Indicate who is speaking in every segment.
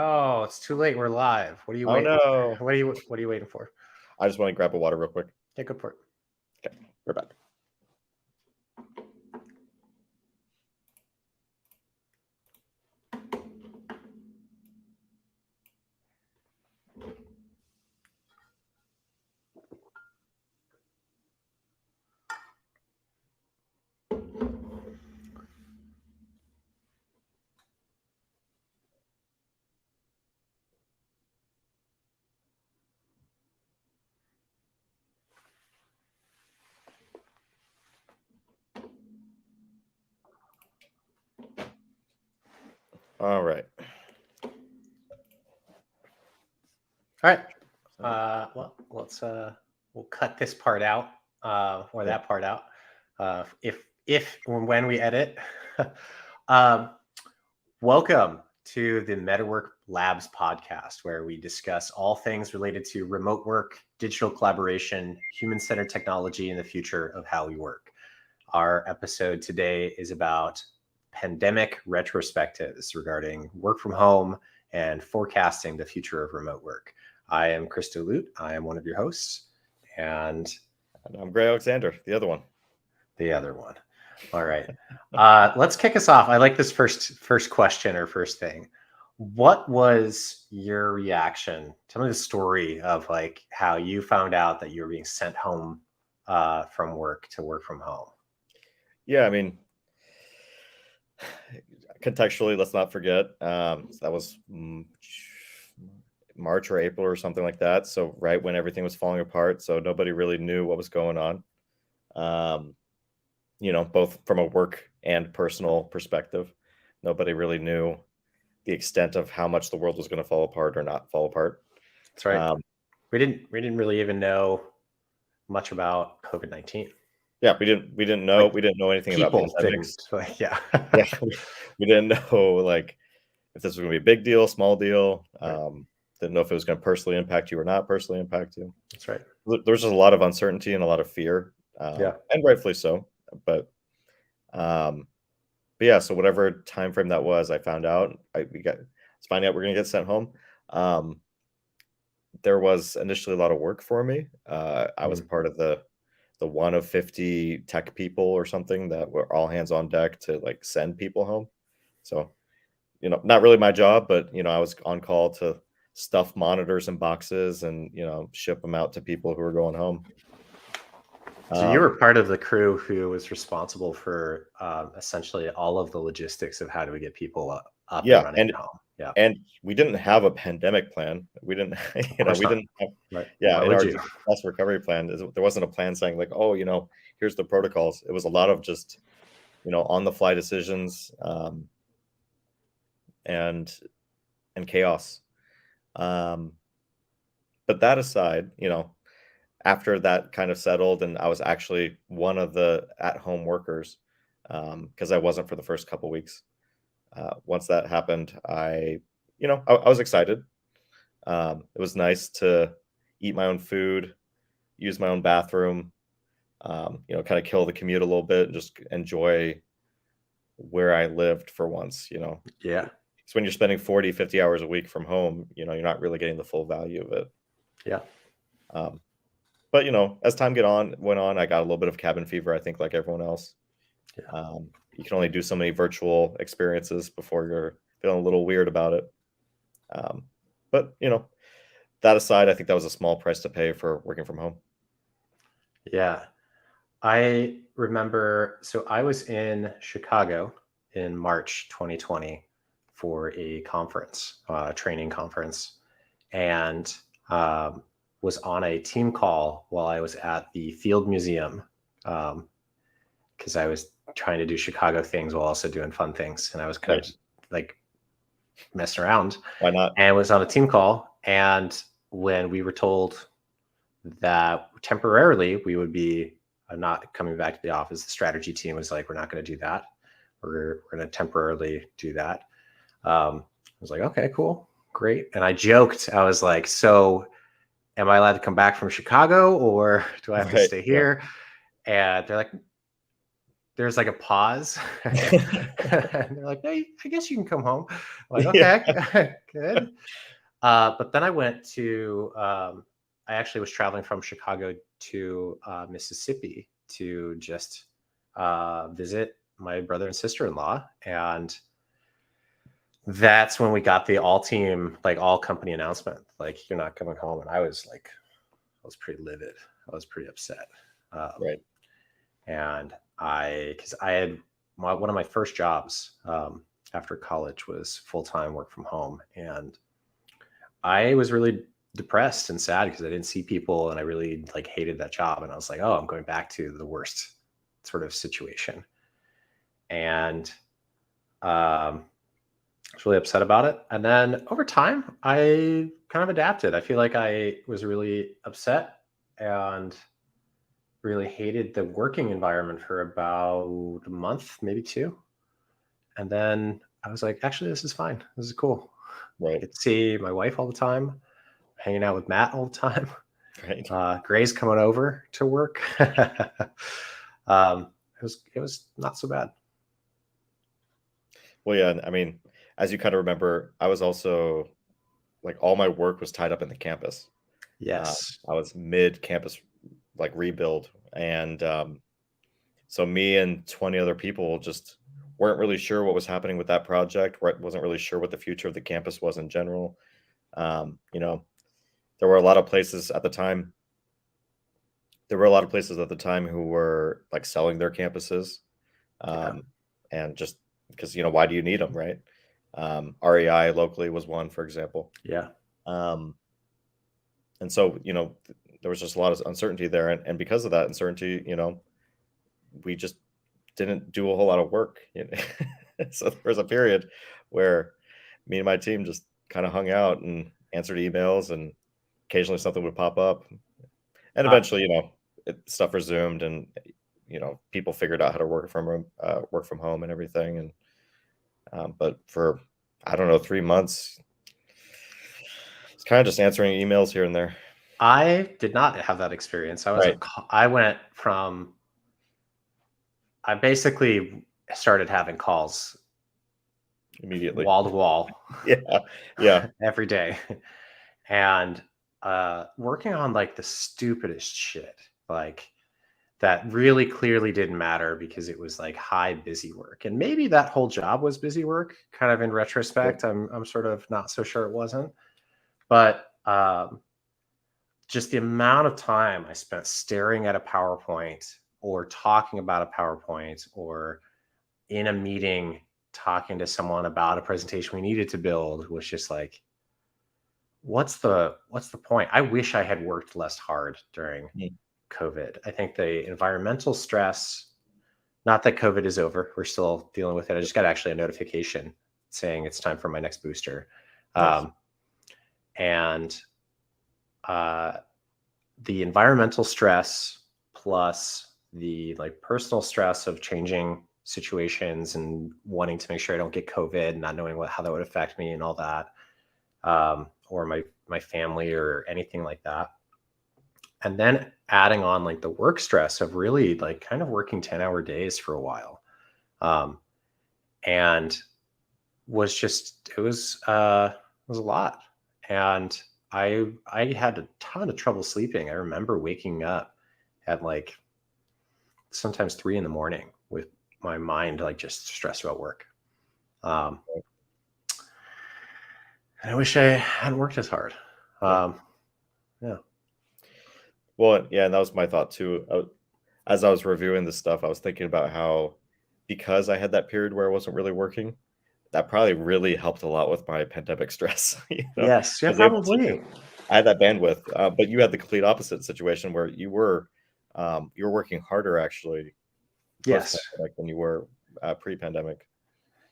Speaker 1: Oh, it's too late. We're live. What are you
Speaker 2: Oh
Speaker 1: waiting?
Speaker 2: no.
Speaker 1: What are you waiting for?
Speaker 2: I just want to grab a water real quick.
Speaker 1: Yeah, go for it.
Speaker 2: Okay, we're back. All right.
Speaker 1: All right. Well, we'll cut this part out, or that part out, if when we edit. Welcome to the Metawork Labs podcast, where we discuss all things related to remote work, digital collaboration, human-centered technology, and the future of how we work. Our episode today is about pandemic retrospectives regarding work from home and forecasting the future of remote work. I am Christo Lute. I am one of your hosts, and
Speaker 2: I'm Gray Alexander, the other one.
Speaker 1: All right. Let's kick us off. I like this first question or first thing. What was your reaction? Tell me the story of like how you found out that you were being sent home from work to work from home.
Speaker 2: Yeah, I mean, contextually, let's not forget that was March or April or something like that. So right when everything was falling apart, so nobody really knew what was going on. Both from a work and personal perspective, nobody really knew the extent of how much the world was going to fall apart or not fall apart.
Speaker 1: That's right. We didn't really even know much about COVID-19.
Speaker 2: Yeah, we didn't know anything about pandemics.
Speaker 1: Yeah,
Speaker 2: we didn't know like if this was going to be a big deal, small deal.
Speaker 1: Right.
Speaker 2: Didn't know if it was going to personally impact you or not personally impact you.
Speaker 1: That's right.
Speaker 2: There's just a lot of uncertainty and a lot of fear, and rightfully so. But yeah, so whatever time frame that was, I found out. Let's find out we're going to get sent home. There was initially a lot of work for me. I was part of the one of 50 tech people or something that were all hands on deck to like send people home. So, not really my job, but I was on call to stuff monitors and boxes and ship them out to people who were going home.
Speaker 1: So you were part of the crew who was responsible for essentially all of the logistics of how do we get people up and running at home. Yeah,
Speaker 2: and we didn't have a pandemic plan. We didn't, we didn't have.
Speaker 1: Right.
Speaker 2: Yeah, in our disaster recovery plan, there wasn't a plan saying like, oh, here's the protocols. It was a lot of just, on the fly decisions, and chaos. But that aside, after that kind of settled, and I was actually one of the at-home workers, because I wasn't for the first couple of weeks. Once that happened, I was excited. It was nice to eat my own food, use my own bathroom, kind of kill the commute a little bit and just enjoy where I lived for once,
Speaker 1: Yeah.
Speaker 2: So when you're spending 40, 50 hours a week from home, you're not really getting the full value of it.
Speaker 1: Yeah.
Speaker 2: But, as time went on, I got a little bit of cabin fever, I think, like everyone else.
Speaker 1: Yeah.
Speaker 2: You can only do so many virtual experiences before you're feeling a little weird about it. But, that aside, I think that was a small price to pay for working from home.
Speaker 1: Yeah. I remember, so I was in Chicago in March 2020 for a conference, training conference, and was on a team call while I was at the Field Museum, because I was trying to do Chicago things while also doing fun things. And I was kind of like messing around.
Speaker 2: Why not?
Speaker 1: And was on a team call. And when we were told that temporarily we would be not coming back to the office, the strategy team was like, we're not going to do that. We're going to temporarily do that. I was like, okay, cool, great. And I joked, I was like, so am I allowed to come back from Chicago or do I have to stay here? Yeah. And they're like, there's like a pause. And they're like, "Hey, I guess you can come home." I'm like,
Speaker 2: Yeah.
Speaker 1: "Okay, good." But then I actually was traveling from Chicago to Mississippi to just visit my brother and sister-in-law. And that's when we got the all team, like all company announcement, like, "You're not coming home." And I was pretty livid. I was pretty upset. Um,
Speaker 2: Right.
Speaker 1: and because I had one of my first jobs after college was full time work from home. And I was really depressed and sad because I didn't see people and I really like hated that job. And I was like, "Oh, I'm going back to the worst sort of situation." And um, I was really upset about it. And then over time, I kind of adapted. I feel like I was really upset and really hated the working environment for about a month, maybe two. And then I was like, "Actually, this is fine. This is cool. I
Speaker 2: Right.
Speaker 1: get to see my wife all the time, hanging out with Matt all the time.
Speaker 2: Right.
Speaker 1: Gray's coming over to work." It was not so bad.
Speaker 2: Well, yeah, and I mean, as you kind of remember, I was also like all my work was tied up in the campus.
Speaker 1: Yes.
Speaker 2: I was mid campus like rebuild, and so me and 20 other people just weren't really sure what was happening with that project. Wasn't really sure what the future of the campus was in general. You know, there were a lot of places at the time. There were a lot of places at the time who were like selling their campuses,
Speaker 1: Yeah.
Speaker 2: um, and just because why do you need them, right? REI locally was one, for example.
Speaker 1: Yeah.
Speaker 2: Um, and so there was just a lot of uncertainty there, and because of that uncertainty, we just didn't do a whole lot of work. So there was a period where me and my team just kind of hung out and answered emails, and occasionally something would pop up, and
Speaker 1: Uh,
Speaker 2: eventually, stuff resumed, and people figured out how to work from home and everything. And but for I don't know 3 months, it's kind of just answering emails here and there.
Speaker 1: I did not have that experience.
Speaker 2: Right,
Speaker 1: I went from, I basically started having calls
Speaker 2: immediately.
Speaker 1: wall to wall
Speaker 2: Yeah, yeah,
Speaker 1: every day. And working on like the stupidest shit, like that really clearly didn't matter because it was like high busy work. And maybe that whole job was busy work, kind of in
Speaker 2: yep,
Speaker 1: retrospect. I'm sort of not so sure it wasn't. But just the amount of time I spent staring at a PowerPoint or talking about a PowerPoint or in a meeting talking to someone about a presentation we needed to build was just like, what's the point? I wish I had worked less hard during
Speaker 2: mm,
Speaker 1: COVID. I think the environmental stress, not that COVID is over, we're still dealing with it. I just got actually a notification saying it's time for my next booster.
Speaker 2: nice.
Speaker 1: Um, and uh, the environmental stress plus the like personal stress of changing situations and wanting to make sure I don't get COVID, not knowing how that would affect me and all that, or my family or anything like that. And then adding on like the work stress of really like kind of working 10-hour days for a while. Um, and was just it was a lot. And I had a ton of trouble sleeping. I remember waking up at like sometimes 3 in the morning with my mind like just stressed about work. Um, and I wish I hadn't worked as hard.
Speaker 2: Yeah.
Speaker 1: Um, yeah.
Speaker 2: Well, yeah, and that was my thought too. As I was reviewing this stuff, I was thinking about how because I had that period where I wasn't really working, that probably really helped a lot with my pandemic stress. I
Speaker 1: Yes. Yeah.
Speaker 2: was able to
Speaker 1: Probably.
Speaker 2: I had that bandwidth, but you had the complete opposite situation where you were working harder actually
Speaker 1: Yes.
Speaker 2: post-pandemic than you were pre-pandemic.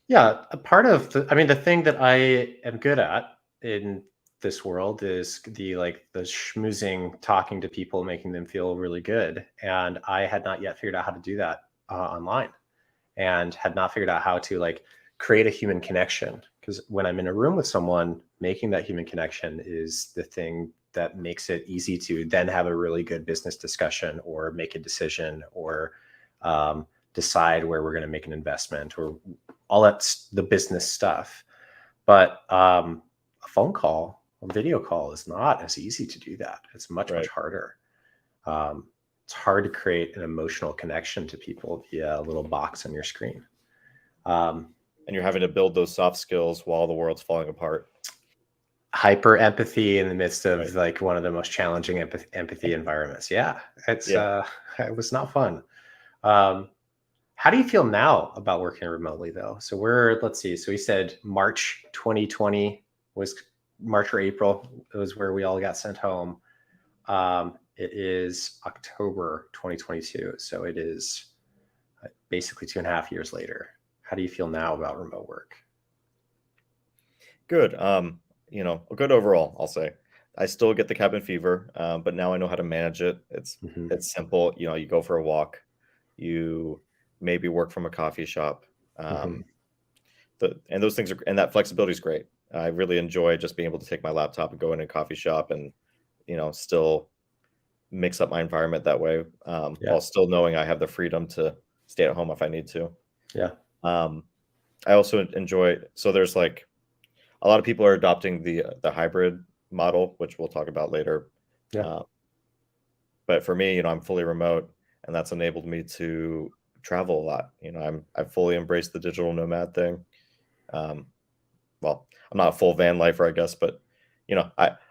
Speaker 1: Yeah, a part of I mean, the thing that I am good at in this world is the schmoozing, talking to people, making them feel really good. And I had not yet figured out how to do that online, and had not figured out how to like create a human connection. Because when I'm in a room with someone, making that human connection is the thing that makes it easy to then have a really good business discussion or make a decision or um, decide where we're going to make an investment, or all that's the business stuff. But a phone call, a video call is not as easy to do that. It's much, much
Speaker 2: Right.
Speaker 1: harder. It's hard to create an emotional connection to people via a little box on your screen.
Speaker 2: And you're having to build those soft skills while the world's falling apart.
Speaker 1: Hyper empathy in the midst of
Speaker 2: Right.
Speaker 1: like one of the most challenging empathy environments. Yeah, it's
Speaker 2: Yeah.
Speaker 1: it was not fun. How do you feel now about working remotely though? So let's see. So we said March 2020 was March or April. It was where we all got sent home. It is October 2022. So it is basically 2.5 years later. How do you feel now about remote work?
Speaker 2: Good. Good overall, I'll say. I still get the cabin fever, but now I know how to manage it. It's
Speaker 1: Hmm.
Speaker 2: it's simple. You go for a walk, you maybe work from a coffee shop.
Speaker 1: Hmm.
Speaker 2: Um, and those things and that flexibility is great. I really enjoy just being able to take my laptop and go in a coffee shop and still mix up my environment that way,
Speaker 1: Yeah.
Speaker 2: while still knowing I have the freedom to stay at home if I need to.
Speaker 1: Yeah.
Speaker 2: Um, I also enjoy. So there's like a lot of people are adopting the hybrid model, which we'll talk about later.
Speaker 1: Yeah.
Speaker 2: Uh, but for me, I'm fully remote, and that's enabled me to travel a lot. I've fully embraced the digital nomad thing. Um, well, I'm not a full van lifer, I guess, but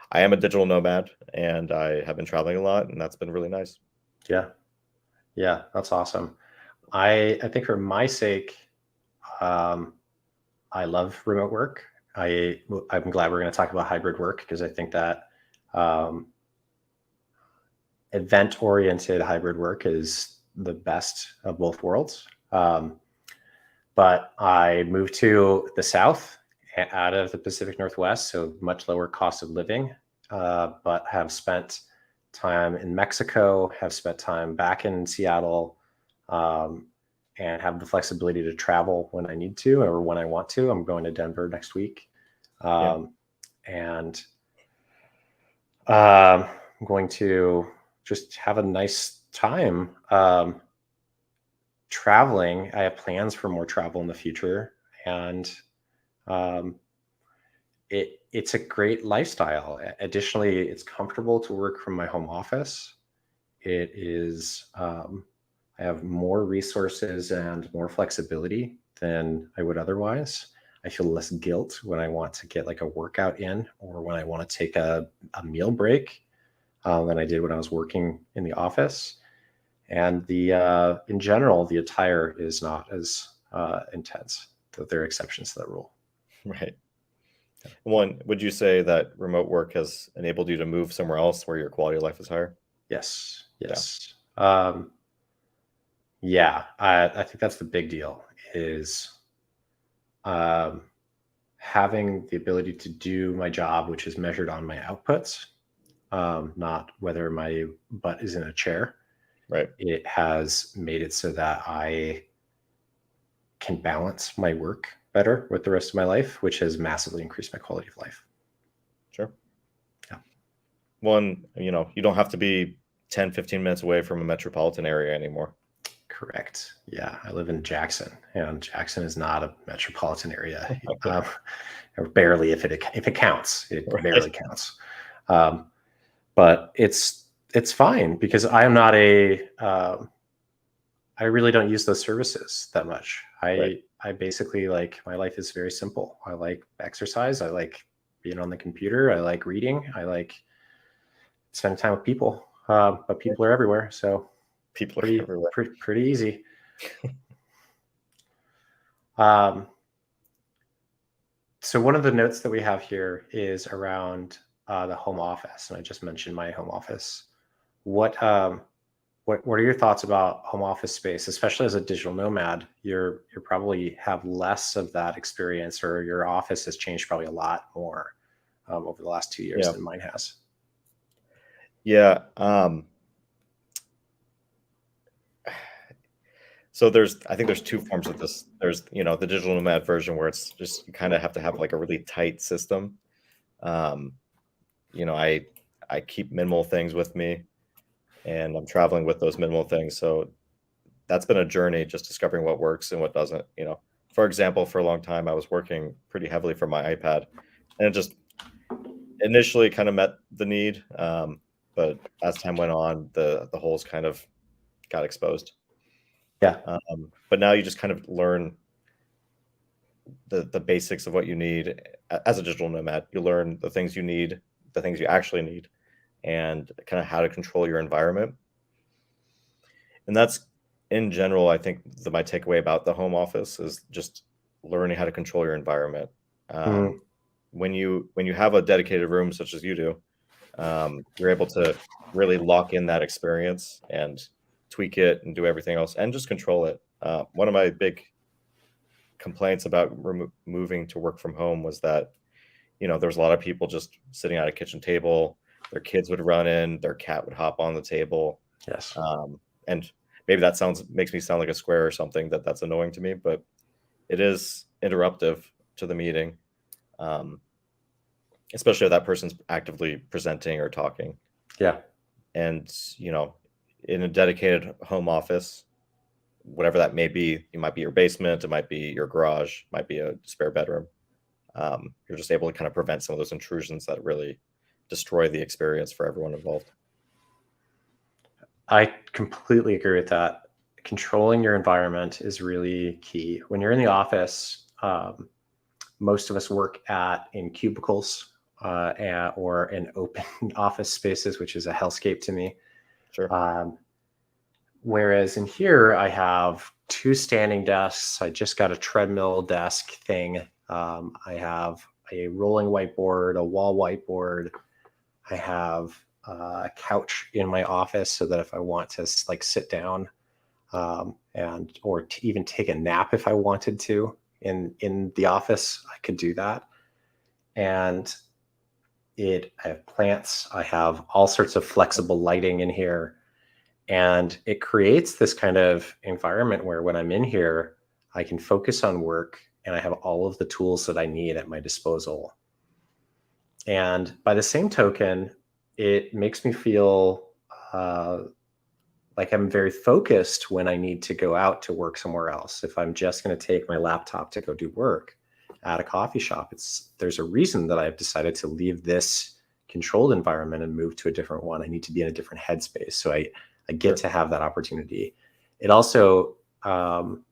Speaker 2: I am a digital nomad, and I have been traveling a lot, and that's been really nice.
Speaker 1: Yeah. Yeah. That's awesome. I think for my sake, um, I love remote work. I'm glad we're going to talk about hybrid work because I think that um, event-oriented hybrid work is the best of both worlds. But I moved to the South, out of the Pacific Northwest, so much lower cost of living, but have spent time in Mexico, have spent time back in Seattle, um, and have the flexibility to travel when I need to or when I want to. I'm going to Denver next week.
Speaker 2: Yeah,
Speaker 1: And I'm going to just have a nice time traveling. I have plans for more travel in the future, and um, it's a great lifestyle. Additionally, it's comfortable to work from my home office. It is I have more resources and more flexibility than I would otherwise. I feel less guilt when I want to get like a workout in or when I want to take a meal break than I did when I was working in the office. And the in general, the attire is not as intense. Though there are exceptions to that rule.
Speaker 2: right. One, would you say that remote work has enabled you to move somewhere else where your quality of life is higher?
Speaker 1: Yes,
Speaker 2: Yeah,
Speaker 1: yes, yeah. I think that's the big deal. Is um, having the ability to do my job, which is measured on my outputs, not whether my butt is in a chair.
Speaker 2: right.
Speaker 1: It has made it so that I can balance my work better with the rest of my life, which has massively increased my quality of life.
Speaker 2: Sure.
Speaker 1: Yeah.
Speaker 2: One, you don't have to be 10, 15 minutes away from a metropolitan area anymore.
Speaker 1: Correct. Yeah, I live in Jackson, and Jackson is not a metropolitan area, or barely. If it counts, it barely
Speaker 2: Right.
Speaker 1: counts. Um, but it's fine because I am not a. I really don't use those services that much.
Speaker 2: Right.
Speaker 1: I basically like my life is very simple. I like exercise. I like being on the computer. I like reading. I like spending time with people. But people are everywhere, so
Speaker 2: People are
Speaker 1: pretty
Speaker 2: everywhere.
Speaker 1: pretty easy. Um, so one of the notes that we have here is around the home office, and I just mentioned my home office. What what are your thoughts about home office space, especially as a digital nomad? You're probably have less of that experience, or your office has changed probably a lot more over the last 2 years
Speaker 2: Yeah.
Speaker 1: than mine has.
Speaker 2: Yeah. So I think there's two forms of this. There's, the digital nomad version where it's just you kind of have to have like a really um, system. I keep minimal things with me, and I'm traveling with those minimal things. So that's been a journey, just discovering what works and what doesn't. For example, for a long time, I was working pretty heavily from my iPad, and it just initially kind of met the need. But as time went on, the holes kind of got exposed.
Speaker 1: Yeah.
Speaker 2: But now you just kind of learn the basics of what you need as a digital nomad. You learn the things you need, the things you actually need, and kind of how to control your environment. And that's, in general, I think my takeaway about the home office is just learning how to control your environment.
Speaker 1: Mhm.
Speaker 2: When you have a dedicated room such as you do, you're able to really lock in that experience and tweak it and do everything else and just control it. One of my big complaints about moving to work from home was that there was a lot of people just sitting at a kitchen table. Their kids would run in, their cat would hop on the table,
Speaker 1: Yes.
Speaker 2: and maybe that makes me sound like a square or something. That's annoying to me, but it is interruptive to the meeting, um, especially if that person's actively presenting or talking.
Speaker 1: Yeah.
Speaker 2: And in a dedicated home office, whatever that may be, it might be your basement, it might be your garage, it might be a spare bedroom. You're just able to kind of prevent some of those intrusions that really destroy the experience for everyone involved.
Speaker 1: I completely agree with that. Controlling your environment is really key. When you're in the office, most of us work in cubicles or in open office spaces, which is a hellscape to me.
Speaker 2: Sure.
Speaker 1: Whereas in here, I have two standing desks. I just got a treadmill desk thing. I have a rolling whiteboard, a wall whiteboard. I have a couch in my office so that if I want to sit down or even take a nap if I wanted to in the office, I could do that. And I have plants. I have all sorts of flexible lighting in here. And it creates this kind of environment where when I'm in here, I can focus on work and I have all of the tools that I need at my disposal. And by the same token, it makes me feel like I'm very focused when I need to go out to work somewhere else. If I'm just going to take my laptop to go do work at a coffee shop, there's a reason that I've decided to leave this controlled environment and move to a different one. I need to be in a different headspace. So I get to have that opportunity. It also,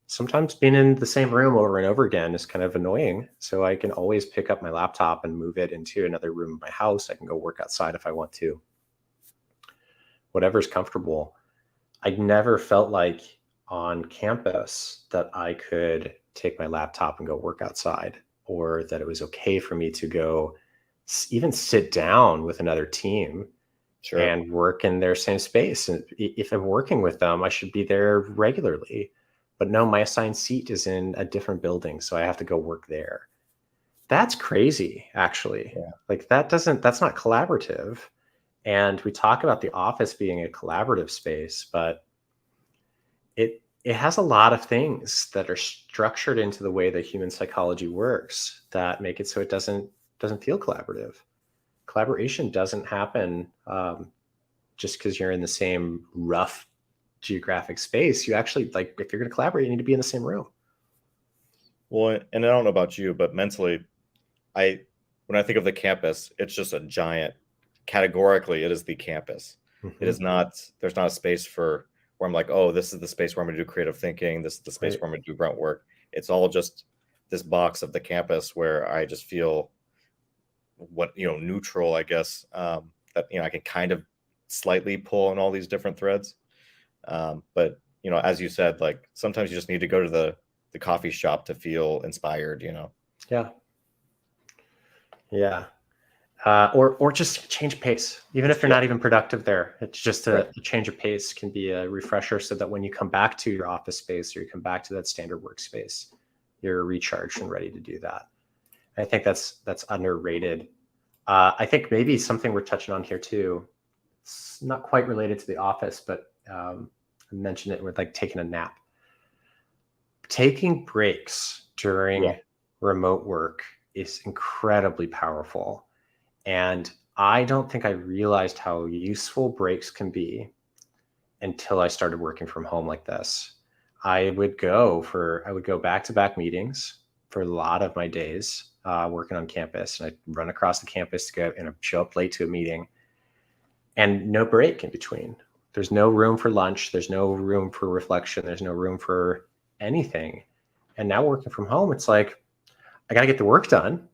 Speaker 1: sometimes being in the same room over and over again is kind of annoying. So I can always pick up my laptop and move it into another room of my house. I can go work outside if I want to. Whatever's comfortable. I never felt like on campus that I could take my laptop and go work outside, or that it was okay for me to go even sit down with another team
Speaker 2: Sure.
Speaker 1: and work in their same space. And if I'm working with them, I should be there regularly. But no, my assigned seat is in a different building, so I have to go work there. That's crazy, actually.
Speaker 2: Yeah.
Speaker 1: Like that's not collaborative. And we talk about the office being a collaborative space, but it has a lot of things that are structured into the way that human psychology works that make it so it doesn't feel collaborative. Collaboration doesn't happen just because you're in the same rough geographic space. You actually, like, if you're going to collaborate, you need to be in the same room.
Speaker 2: Well, and I don't know about you, but mentally, when I think of the campus, it's just a giant. Categorically, it is the campus.
Speaker 1: Mm-hmm.
Speaker 2: It is not. There's not a space where I'm like, oh, this is the space where I'm going to do creative thinking. This is the space where I'm going to do grunt work. It's all just this box of the campus where I just feel neutral, I guess. That I can kind of slightly pull on all these different threads. But as you said, like sometimes you just need to go to the coffee shop to feel inspired.
Speaker 1: Yeah. Yeah. Or just change pace, even if you're not even productive there. It's just a change of pace can be a refresher, so that when you come back to your office space or you come back to that standard workspace, you're recharged and ready to do that. I think that's underrated. I think maybe something we're touching on here too. It's not quite related to the office, but I mentioned it with like taking a nap. Taking breaks during remote work is incredibly powerful. And I don't think I realized how useful breaks can be until I started working from home like this. I would go back-to-back meetings for a lot of my days working on campus, and I'd run across the campus to go and show up late to a meeting, and no break in between. There's no room for lunch. There's no room for reflection. There's no room for anything. And now working from home, it's like I got to get the work done.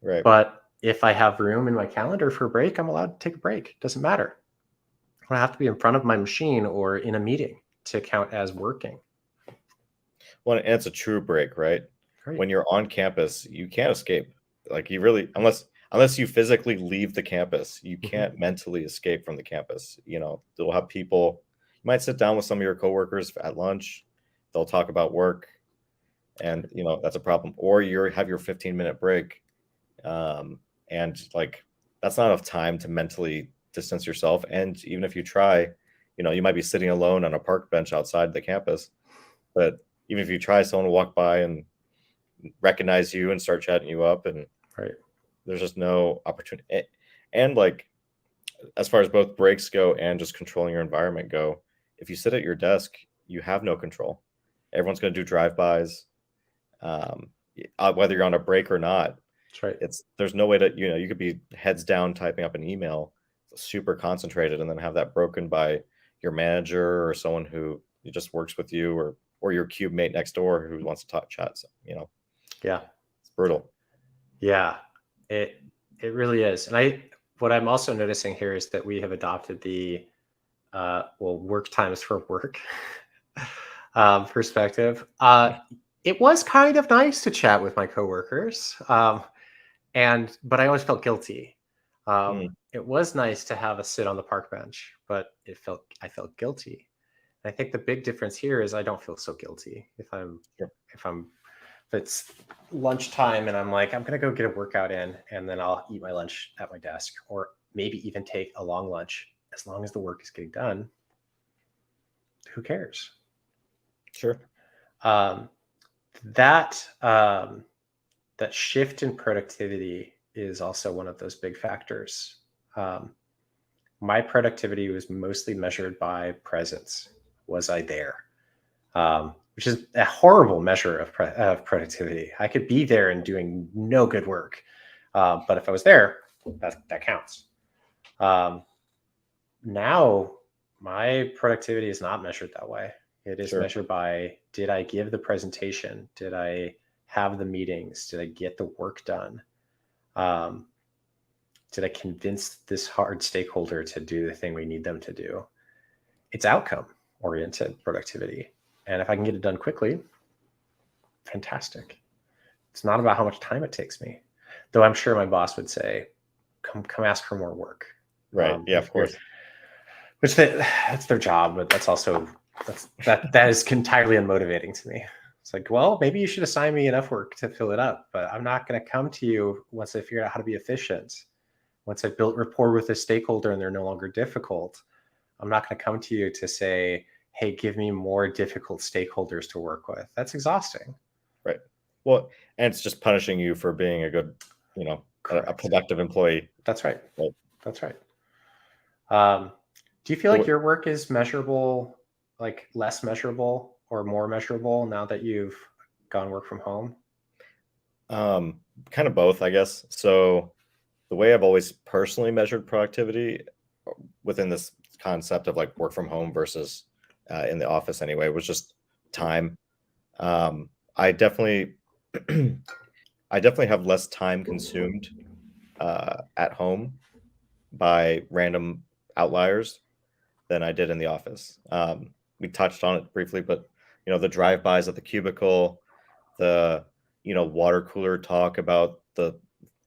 Speaker 2: Right.
Speaker 1: But if I have room in my calendar for a break, I'm allowed to take a break. It doesn't matter. I don't have to be in front of my machine or in a meeting to count as working.
Speaker 2: Well, and it's a true break, right?
Speaker 1: Great.
Speaker 2: When you're on campus, you can't escape. Like you really, unless you physically leave the campus, you can't mentally escape from the campus. You know, they'll have people. You might sit down with some of your coworkers at lunch. They'll talk about work, and you know that's a problem. Or you have your 15-minute break, and like that's not enough time to mentally distance yourself. And even if you try, you know, you might be sitting alone on a park bench outside the campus, but even if you try, someone will walk by and recognize you and start chatting you up, and
Speaker 1: Right.
Speaker 2: there's just no opportunity. And like as far as both breaks go and just controlling your environment go, if you sit at your desk, you have no control. Everyone's going to do drive-bys, um, whether you're on a break or not.
Speaker 1: That's right.
Speaker 2: There's no way to, you know, you could be heads down typing up an email, super concentrated, and then have that broken by your manager or someone who just works with you, or your cube mate next door who wants to talk chat. So, you know,
Speaker 1: Yeah.
Speaker 2: it's brutal.
Speaker 1: Yeah. It really is. And what I'm also noticing here is that we have adopted the work times for work perspective. It was kind of nice to chat with my coworkers, but I always felt guilty.
Speaker 2: Mm,
Speaker 1: It was nice to have a sit on the park bench, but I felt guilty. And I think the big difference here is I don't feel so guilty
Speaker 2: sure.
Speaker 1: if it's lunchtime and I'm like, I'm gonna go get a workout in, and then I'll eat my lunch at my desk, or maybe even take a long lunch. As long as the work is getting done, who cares?
Speaker 2: Sure.
Speaker 1: Um, that that shift in productivity is also one of those big factors. Um, my productivity was mostly measured by presence. Was I there? Which is a horrible measure of productivity. I could be there and doing no good work, but if I was there, that counts. Um, now, my productivity is not measured that way. It is
Speaker 2: Sure.
Speaker 1: measured by, did I give the presentation? Did I have the meetings? Did I get the work done? Um, did I convince this hard stakeholder to do the thing we need them to do? It's outcome oriented productivity. And if I can get it done quickly, fantastic. It's not about how much time it takes me. Though I'm sure my boss would say, come ask for more work.
Speaker 2: Right. Yeah, of
Speaker 1: If you're,
Speaker 2: course.
Speaker 1: that's their job, but that is entirely unmotivating to me. It's like, well, maybe you should assign me enough work to fill it up, but I'm not going to come to you once I figure out how to be efficient. Once I've built rapport with a stakeholder and they're no longer difficult, I'm not going to come to you to say, hey, give me more difficult stakeholders to work with. That's exhausting.
Speaker 2: Right. Well, and it's just punishing you for being a good, you know, a
Speaker 1: Correct.
Speaker 2: productive employee.
Speaker 1: That's right.
Speaker 2: Right.
Speaker 1: That's right. Do you feel
Speaker 2: So,
Speaker 1: like your work is measurable, like less measurable or more measurable now that you've gone work from home?
Speaker 2: kind of both, I guess. So the way I've always personally measured productivity within this concept of like work from home versus in the office anyway was just time. I definitely, I definitely have less time consumed at home by random outliers than I did in the office. We touched on it briefly, but you know, the drive-bys at the cubicle, the you know, water cooler talk about the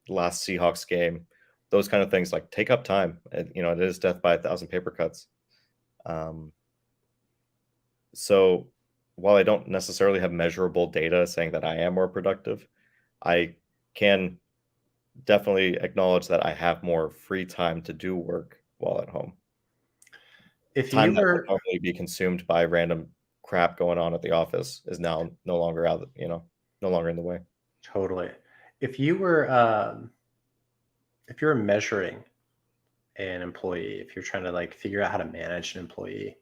Speaker 2: last Seahawks game, those kind of things like take up time. You know, it is death by a thousand paper cuts. Um, so while I don't necessarily have measurable data saying that I am more productive, I can definitely acknowledge that I have more free time to do work while at home.
Speaker 1: If you
Speaker 2: Time that would
Speaker 1: were
Speaker 2: normally be consumed by random crap going on at the office is now no longer out, you know, no longer in the way.
Speaker 1: totally, if you were if you're measuring an employee, if you're trying to like figure out how to manage an employee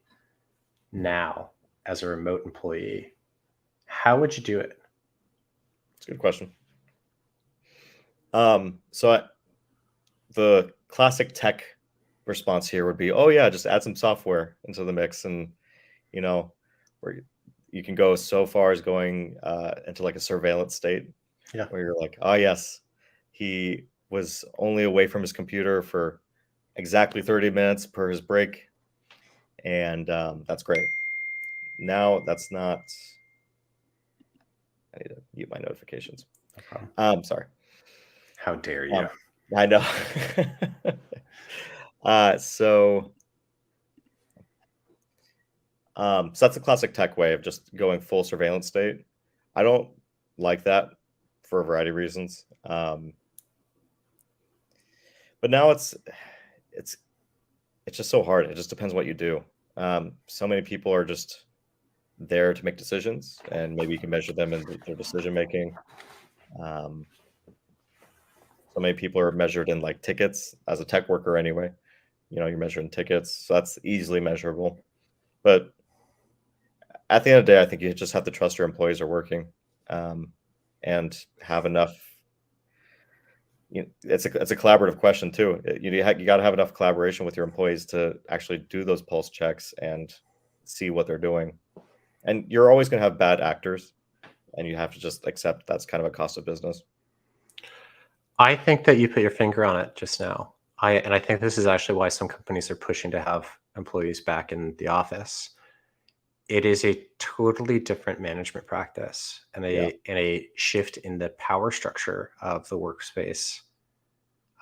Speaker 1: now as a remote employee, how would you do it?
Speaker 2: It's a good question. The classic tech response here would be, oh yeah, just add some software into the mix, and you know, where you can go so far as going into like a surveillance state,
Speaker 1: Yeah.
Speaker 2: where you're like, oh yes, he was only away from his computer for exactly 30 minutes per his break, and that's great. Now that's not. I need to mute my notifications.
Speaker 1: No problem.
Speaker 2: Sorry.
Speaker 1: How dare you?
Speaker 2: I know. So that's the classic tech way of just going full surveillance state. I don't like that for a variety of reasons. But now it's just so hard. It just depends what you do. So many people are just there to make decisions, and maybe you can measure them in their decision making. So many people are measured in like tickets as a tech worker anyway. You're measured in tickets, so that's easily measurable. But at the end of the day, I think you just have to trust your employees are working, and have enough. It's a collaborative question too. You got to have enough collaboration with your employees to actually do those pulse checks and see what they're doing. And you're always going to have bad actors, and you have to just accept that's kind of a cost of business.
Speaker 1: I think that you put your finger on it just now. I think this is actually why some companies are pushing to have employees back in the office. It is a totally different management practice and a shift in the power structure of the workspace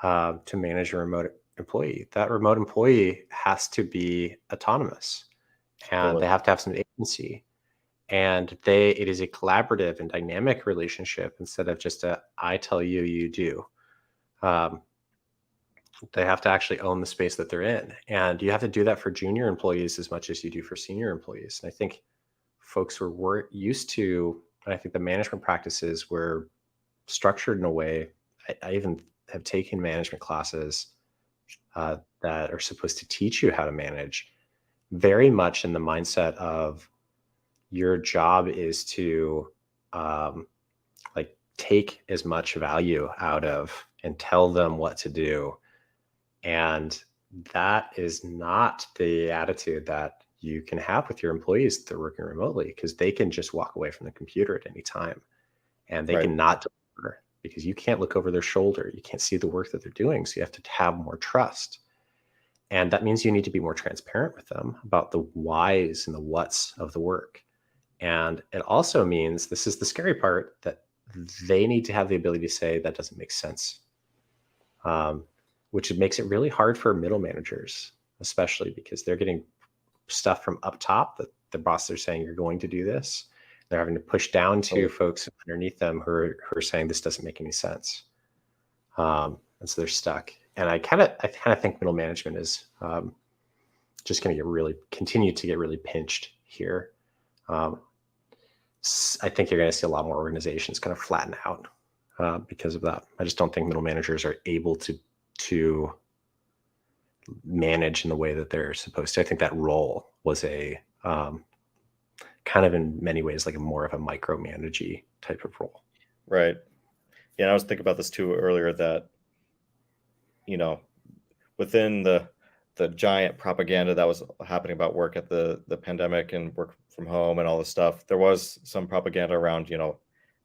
Speaker 1: to manage a remote employee. That remote employee has to be autonomous, and
Speaker 2: Totally.
Speaker 1: they have to have some agency. And it is a collaborative and dynamic relationship instead of just a I tell you, you do. They have to actually own the space that they're in, and you have to do that for junior employees as much as you do for senior employees. And I think folks were used to, and I think the management practices were structured in a way. I even have taken management classes that are supposed to teach you how to manage, very much in the mindset of your job is to like take as much value out of and tell them what to do. And that is not the attitude that you can have with your employees that they're working remotely, because they can just walk away from the computer at any time, and they
Speaker 2: Right.
Speaker 1: can not deliver because you can't look over their shoulder. You can't see the work that they're doing. So you have to have more trust. And that means you need to be more transparent with them about the whys and the whats of the work. And it also means, this is the scary part, that they need to have the ability to say that doesn't make sense, which makes it really hard for middle managers, especially because they're getting stuff from up top that the bosses are saying you're going to do this. They're having to push down to folks underneath them who are saying this doesn't make any sense, and so they're stuck. And I kind of think middle management is just going to continue to get really pinched here. I think you're going to see a lot more organizations kind of flatten out because of that. I just don't think middle managers are able to manage in the way that they're supposed to. I think that role was a kind of, in many ways, like more of a micromanagey type of role.
Speaker 2: Right. Yeah, and I was thinking about this too earlier, that within the giant propaganda that was happening about work at the pandemic and work from home and all this stuff, there was some propaganda around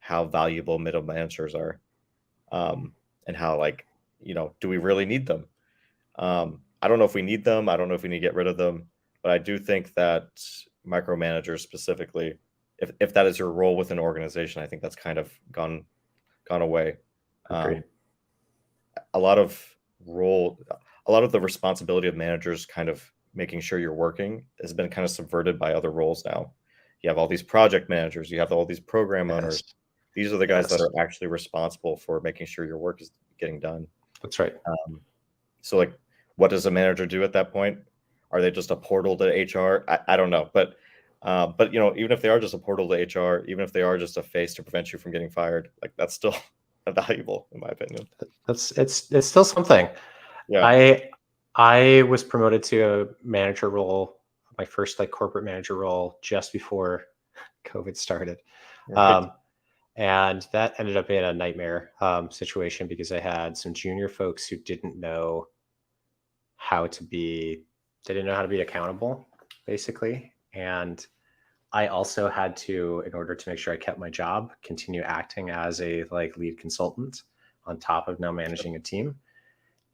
Speaker 2: how valuable middle managers are, and how, like, do we really need them? I don't know if we need them. I don't know if we need to get rid of them, but I do think that micromanagers specifically, if that is your role within an organization, I think that's kind of gone away.
Speaker 1: Agreed.
Speaker 2: A lot of the responsibility of managers kind of making sure you're working has been kind of subverted by other roles now. You have all these project managers, you have all these program owners. These are the guys that are actually responsible for making sure your work is getting done.
Speaker 1: That's right.
Speaker 2: So, like, what does a manager do at that point? Are they just a portal to HR? I don't know, but even if they are just a portal to HR, even if they are just a face to prevent you from getting fired, like, that's still valuable, in my opinion.
Speaker 1: It's still something.
Speaker 2: Yeah.
Speaker 1: I was promoted to a manager role my first like corporate manager role just before COVID started.
Speaker 2: Right.
Speaker 1: Um, and that ended up being a nightmare situation because I had some junior folks who didn't know how to be, they didn't know how to be accountable, basically. And I also had to, in order to make sure I kept my job, continue acting as a like lead consultant on top of now
Speaker 2: Sure.
Speaker 1: managing a team.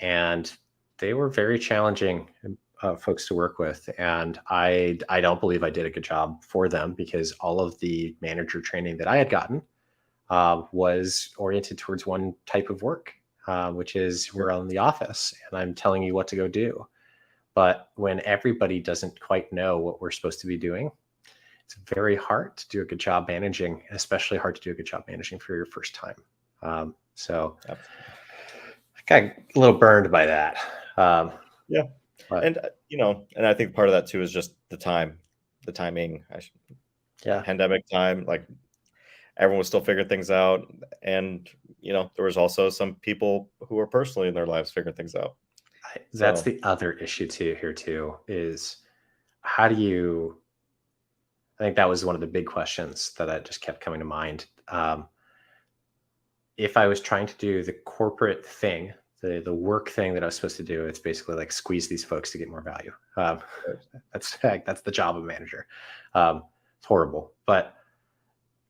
Speaker 1: And they were very challenging folks to work with. And I don't believe I did a good job for them because all of the manager training that I had gotten was oriented towards one type of work, which is
Speaker 2: Sure.
Speaker 1: we're in the office and I'm telling you what to go do. But when everybody doesn't quite know what we're supposed to be doing, it's very hard to do a good job managing, especially hard to do a good job managing for your first time. So
Speaker 2: Absolutely.
Speaker 1: I got a little burned by that. Um,
Speaker 2: Yeah.
Speaker 1: but
Speaker 2: And and I think part of that too is just the timing.
Speaker 1: yeah,
Speaker 2: Pandemic time, like everyone was still figuring things out, and there was also some people who were personally in their lives figuring things out.
Speaker 1: that's
Speaker 2: So
Speaker 1: the other issue too here too is how do you, I think that was one of the big questions that I just kept coming to mind. If I was trying to do the corporate thing, the work thing that I was supposed to do, it's basically like squeeze these folks to get more value. That's the job of a manager. It's horrible. But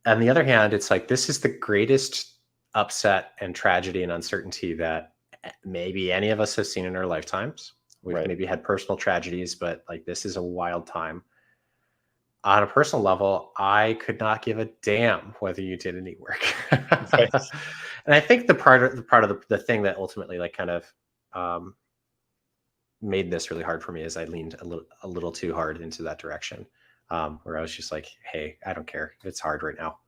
Speaker 1: on the other hand, it's like this is the greatest upset and tragedy and uncertainty that maybe any of us have seen in our lifetimes. We've
Speaker 2: right.
Speaker 1: maybe had personal tragedies, but like this is a wild time. On a personal level, I could not give a damn whether you did any work.
Speaker 2: Right.
Speaker 1: And I think the thing that ultimately like kind of um, made this really hard for me is I leaned a little too hard into that direction, where I was just like, hey, I don't care. It's hard right now.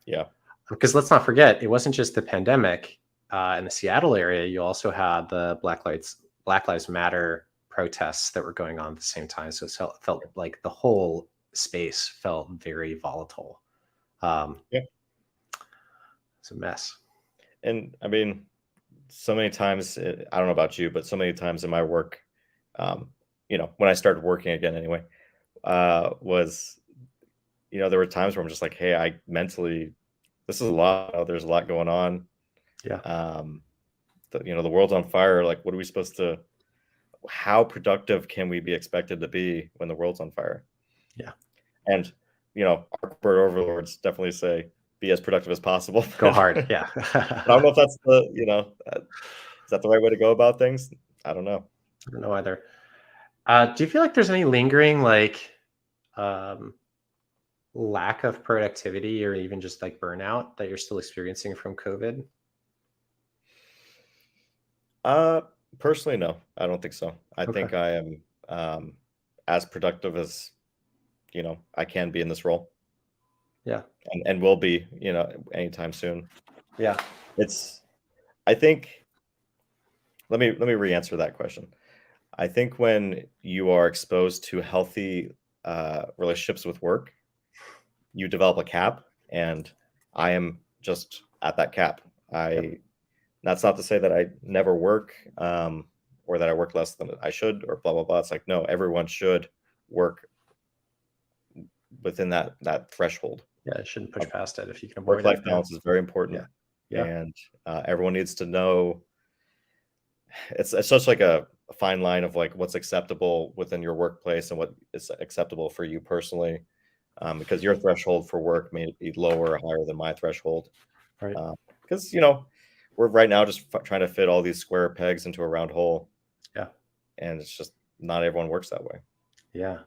Speaker 2: Yeah.
Speaker 1: Because let's not forget, it wasn't just the pandemic in the Seattle area. You also had the Black Lives Matter protests that were going on at the same time. So it felt like the whole space felt very volatile. Um,
Speaker 2: Yeah.
Speaker 1: it's a mess.
Speaker 2: And I mean, so many times, I don't know about you, but so many times in my work, when I started working again anyway, was, there were times where I'm just like, hey, I mentally, this is a lot. There's a lot going on.
Speaker 1: Yeah,
Speaker 2: Um, the world's on fire. Like, what are we supposed to, how productive can we be expected to be when the world's on fire?
Speaker 1: yeah.
Speaker 2: And, our corporate overlords definitely say, be as productive as possible.
Speaker 1: Go hard. Yeah.
Speaker 2: But I don't know if that's is that the right way to go about things? I don't know.
Speaker 1: I don't know either. Do you feel like there's any lingering like um, lack of productivity or even just like burnout that you're still experiencing from COVID?
Speaker 2: Uh, Personally, no, I don't think so. I
Speaker 1: Okay.
Speaker 2: think I am as productive as I can be in this role,
Speaker 1: Yeah.
Speaker 2: and will be anytime soon.
Speaker 1: Yeah.
Speaker 2: It's I think let me re-answer that question. I think when you are exposed to healthy relationships with work, you develop a cap, and I am just at that cap.
Speaker 1: Yep.
Speaker 2: I That's not to say that I never work, or that I work less than I should, or blah blah blah. It's like no, everyone should work within that threshold.
Speaker 1: Yeah. I shouldn't push past it if you can
Speaker 2: Work
Speaker 1: avoid
Speaker 2: life
Speaker 1: it. Yeah.
Speaker 2: balance is very
Speaker 1: Yeah.
Speaker 2: important,
Speaker 1: Yeah.
Speaker 2: and everyone needs to know. It's such like a fine line of like what's acceptable within your workplace and what is acceptable for you personally, because your threshold for work may be lower or higher than my threshold.
Speaker 1: Right.
Speaker 2: Because we're right now just trying to fit all these square pegs into a round hole,
Speaker 1: Yeah.
Speaker 2: and it's just not everyone works that way.
Speaker 1: Yeah.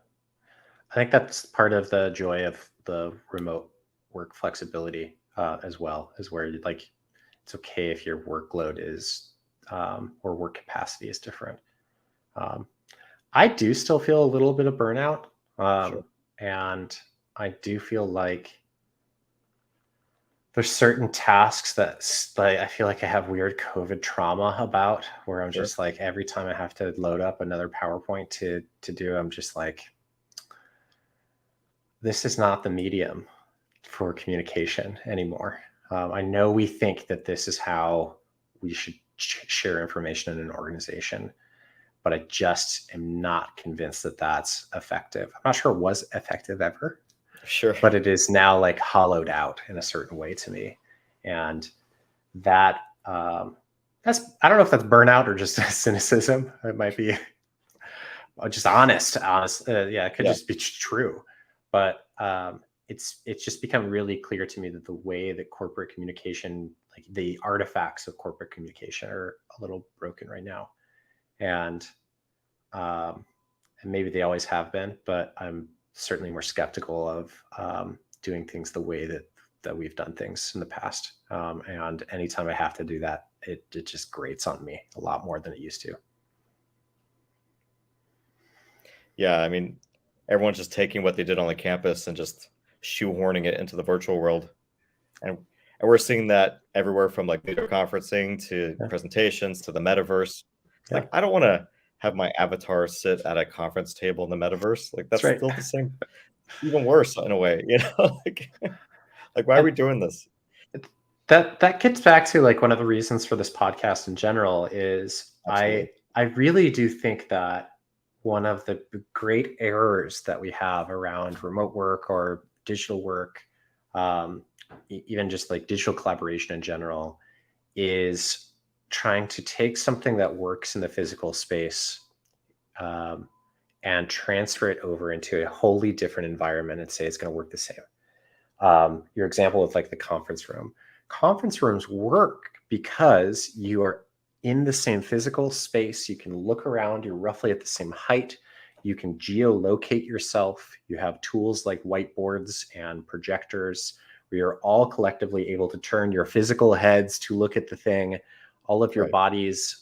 Speaker 1: I think that's part of the joy of the remote work flexibility as well, is where you like it's okay if your workload is or work capacity is different. Um, I do still feel a little bit of burnout,
Speaker 2: Sure.
Speaker 1: and I do feel like there's certain tasks that like I feel like I have weird COVID trauma about, where I'm
Speaker 2: Sure.
Speaker 1: just like every time I have to load up another PowerPoint to do, I'm just like, this is not the medium for communication anymore. I know we think that this is how we should share information in an organization, but I just am not convinced that that's effective. I'm not sure it was effective ever,
Speaker 2: Sure.
Speaker 1: but it is now like hollowed out in a certain way to me. And that, that's, I don't know if that's burnout or just cynicism. It might be just honest. Yeah, it could
Speaker 2: Yeah.
Speaker 1: just be true. But it's just become really clear to me that the way that corporate communication, like the artifacts of corporate communication, are a little broken right now, and um, and maybe they always have been, but I'm certainly more skeptical of doing things the way that we've done things in the past. And anytime I have to do that, it just grates on me a lot more than it used to.
Speaker 2: Yeah, I mean, everyone's just taking what they did on the campus and just shoehorning it into the virtual world. And we're seeing that everywhere from like video conferencing to
Speaker 1: Yeah.
Speaker 2: presentations to the metaverse. It's
Speaker 1: Yeah,
Speaker 2: like I don't want to have my avatar sit at a conference table in the metaverse. Like
Speaker 1: that's
Speaker 2: that's
Speaker 1: right.
Speaker 2: still the same, even worse in a way, you know? Like why are we
Speaker 1: And
Speaker 2: doing this?
Speaker 1: that gets back to like one of the reasons for this podcast in general is
Speaker 2: Absolutely.
Speaker 1: I really do think that one of the great errors that we have around remote work or digital work, even just like digital collaboration in general, is trying to take something that works in the physical space, um, and transfer it over into a wholly different environment and say it's going to work the same. Your example with like the conference rooms work because you are in the same physical space. You can look around, you're roughly at the same height. You can geolocate yourself. You have tools like whiteboards and projectors where you're all collectively able to turn your physical heads to look at the thing. All of your
Speaker 2: Right.
Speaker 1: bodies,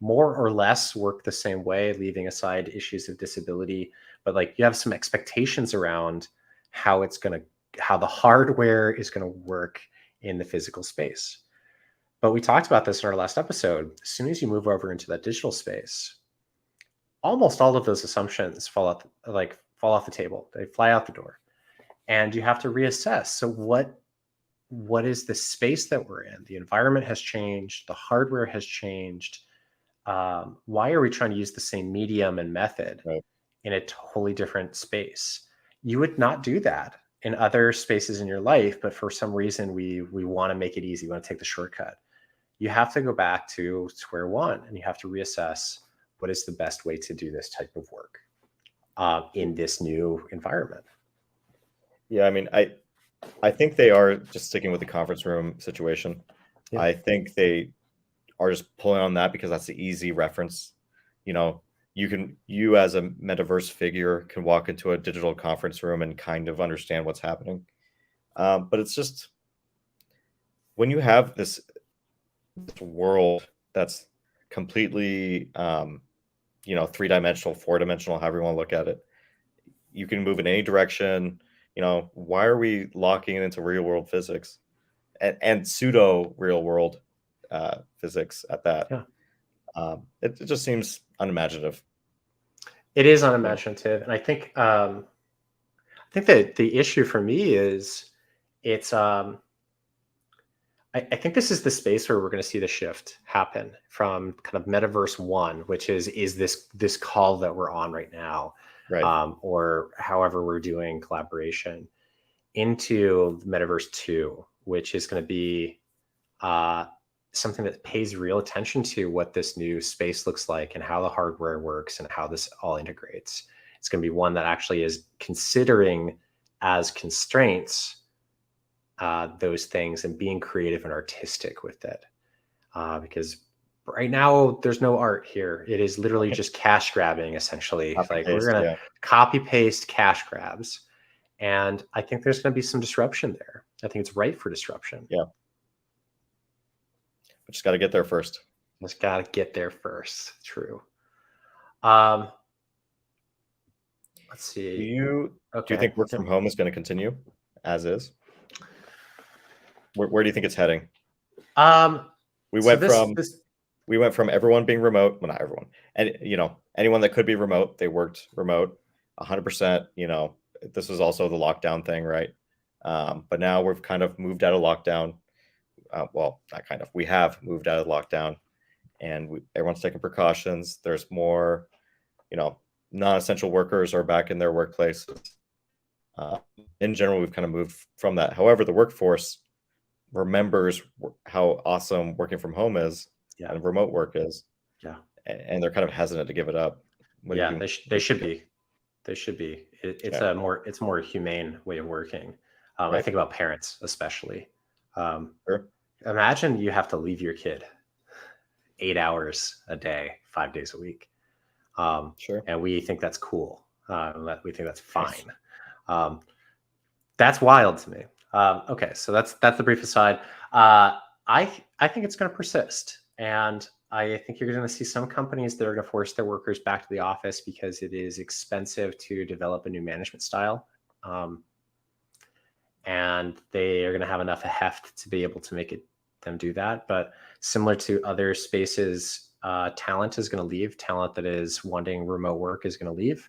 Speaker 1: more or less, work the same way, leaving aside issues of disability. But like you have some expectations around how it's going to how the hardware is going to work in the physical space. But we talked about this in our last episode. As soon as you move over into that digital space, almost all of those assumptions fall off the table. They fly out the door, and you have to reassess. So what is the space that we're in? The environment has changed. The hardware has changed. Why are we trying to use the same medium and method
Speaker 2: Right.
Speaker 1: in a totally different space? You would not do that in other spaces in your life, but for some reason we want to make it easy. We want to take the shortcut. You have to go back to square one and you have to reassess what is the best way to do this type of work in this new environment.
Speaker 2: Yeah, I mean, I think they are just sticking with the conference room situation.
Speaker 1: Yeah.
Speaker 2: I think they are just pulling on that because that's the easy reference. You know, you as a metaverse figure can walk into a digital conference room and kind of understand what's happening. But it's just when you have this world that's completely, 3-dimensional, 4-dimensional, however you want to look at it, you can move in any direction. You know, why are we locking it into real world physics and pseudo real world physics at that?
Speaker 1: Yeah.
Speaker 2: It just seems unimaginative.
Speaker 1: It is
Speaker 2: Yeah.
Speaker 1: unimaginative. And I think that the issue for me is it's I think this is the space where we're going to see the shift happen from kind of metaverse one, which is this call that we're on right now,
Speaker 2: Right.
Speaker 1: or however we're doing collaboration, into metaverse two, which is going to be uh, something that pays real attention to what this new space looks like and how the hardware works and how this all integrates. It's going to be one that actually is considering as constraints those things and being creative and artistic with it. Because right now there's no art here. It is literally just cash grabbing, essentially.
Speaker 2: Copy
Speaker 1: Like we're
Speaker 2: paste.
Speaker 1: gonna
Speaker 2: Yeah.
Speaker 1: copy paste cash grabs, and I think there's going to be some disruption there. I think it's right for disruption.
Speaker 2: Yeah. But just got to get there first.
Speaker 1: Just got to get there first. True. Um, let's
Speaker 2: Do
Speaker 1: see.
Speaker 2: you
Speaker 1: Okay.
Speaker 2: think work from home is going to continue as is? Where do you think it's heading?
Speaker 1: Um,
Speaker 2: We
Speaker 1: so
Speaker 2: went
Speaker 1: this
Speaker 2: from
Speaker 1: this
Speaker 2: we went from everyone being remote, well, not everyone, and anyone that could be remote, they worked remote 100%. This was also the lockdown thing, right? But now we've kind of moved out of lockdown. Well, not kind of, we have moved out of lockdown, and everyone's taking precautions. There's more, non-essential workers are back in their workplaces. Uh, in general, we've kind of moved from that. However, the workforce remembers how awesome working from home is
Speaker 1: Yeah.
Speaker 2: and remote work is,
Speaker 1: Yeah.
Speaker 2: and they're kind of hesitant to give it up. What do
Speaker 1: Yeah.
Speaker 2: you?
Speaker 1: They should be. They should be. It's
Speaker 2: Yeah,
Speaker 1: a more humane way of working. I
Speaker 2: right.
Speaker 1: think about parents especially. Um,
Speaker 2: Sure,
Speaker 1: Imagine you have to leave your kid 8 hours a day, 5 days a week,
Speaker 2: sure.
Speaker 1: and we think that's cool. We think that's
Speaker 2: Right.
Speaker 1: fine. Um, that's wild to me. Okay, so that's the brief aside. I think it's going to persist, and I think you're going to see some companies that are going to force their workers back to the office because it is expensive to develop a new management style. Um, and they are going to have enough heft to be able to make it them do that. But similar to other spaces, talent is going to leave. Talent that is wanting remote work is going to leave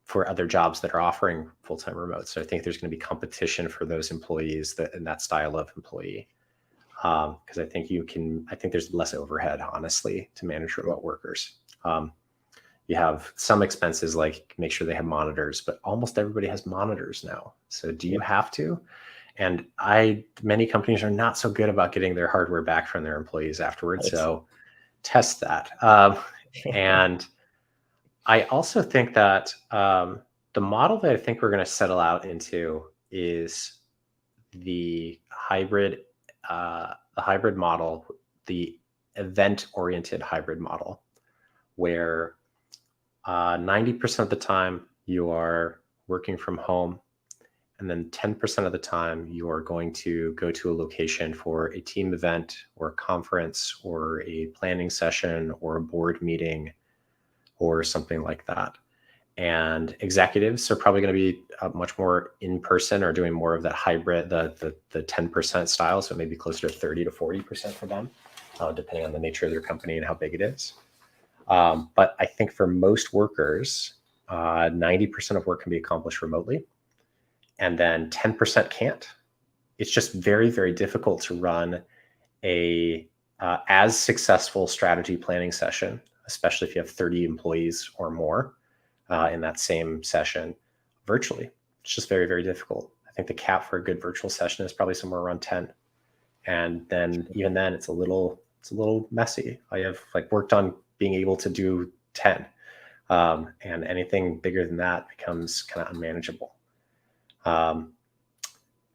Speaker 1: for other jobs that are offering full time remote. So I think there's going to be competition for those employees that in that style of employee. Because I think I think there's less overhead, honestly, to manage
Speaker 2: Sure.
Speaker 1: remote workers. You have some expenses like make sure they have monitors, but almost everybody has monitors now. So do you
Speaker 2: Yeah.
Speaker 1: have to? And many companies are not so good about getting their hardware back from their employees afterwards.
Speaker 2: Right.
Speaker 1: So test that. And I also think that the model that I think we're going to settle out into is the hybrid model, the event-oriented hybrid model, where 90% of the time you are working from home, and then 10% of the time you are going to go to a location for a team event or a conference or a planning session or a board meeting or something like that. And executives are probably going to be much more in person or doing more of that hybrid, the 10% style. So maybe closer to 30 to 40% for them, depending on the nature of their company and how big it is. But I think for most workers, 90% of work can be accomplished remotely, and then 10% can't. It's just very, very difficult to run a as successful strategy planning session, especially if you have 30 employees or more in that same session virtually. It's just very, very difficult. I think the cap for a good virtual session is probably somewhere around 10. And then even then it's a little messy. I have like worked on being able to do 10. And anything bigger than that becomes kind of unmanageable.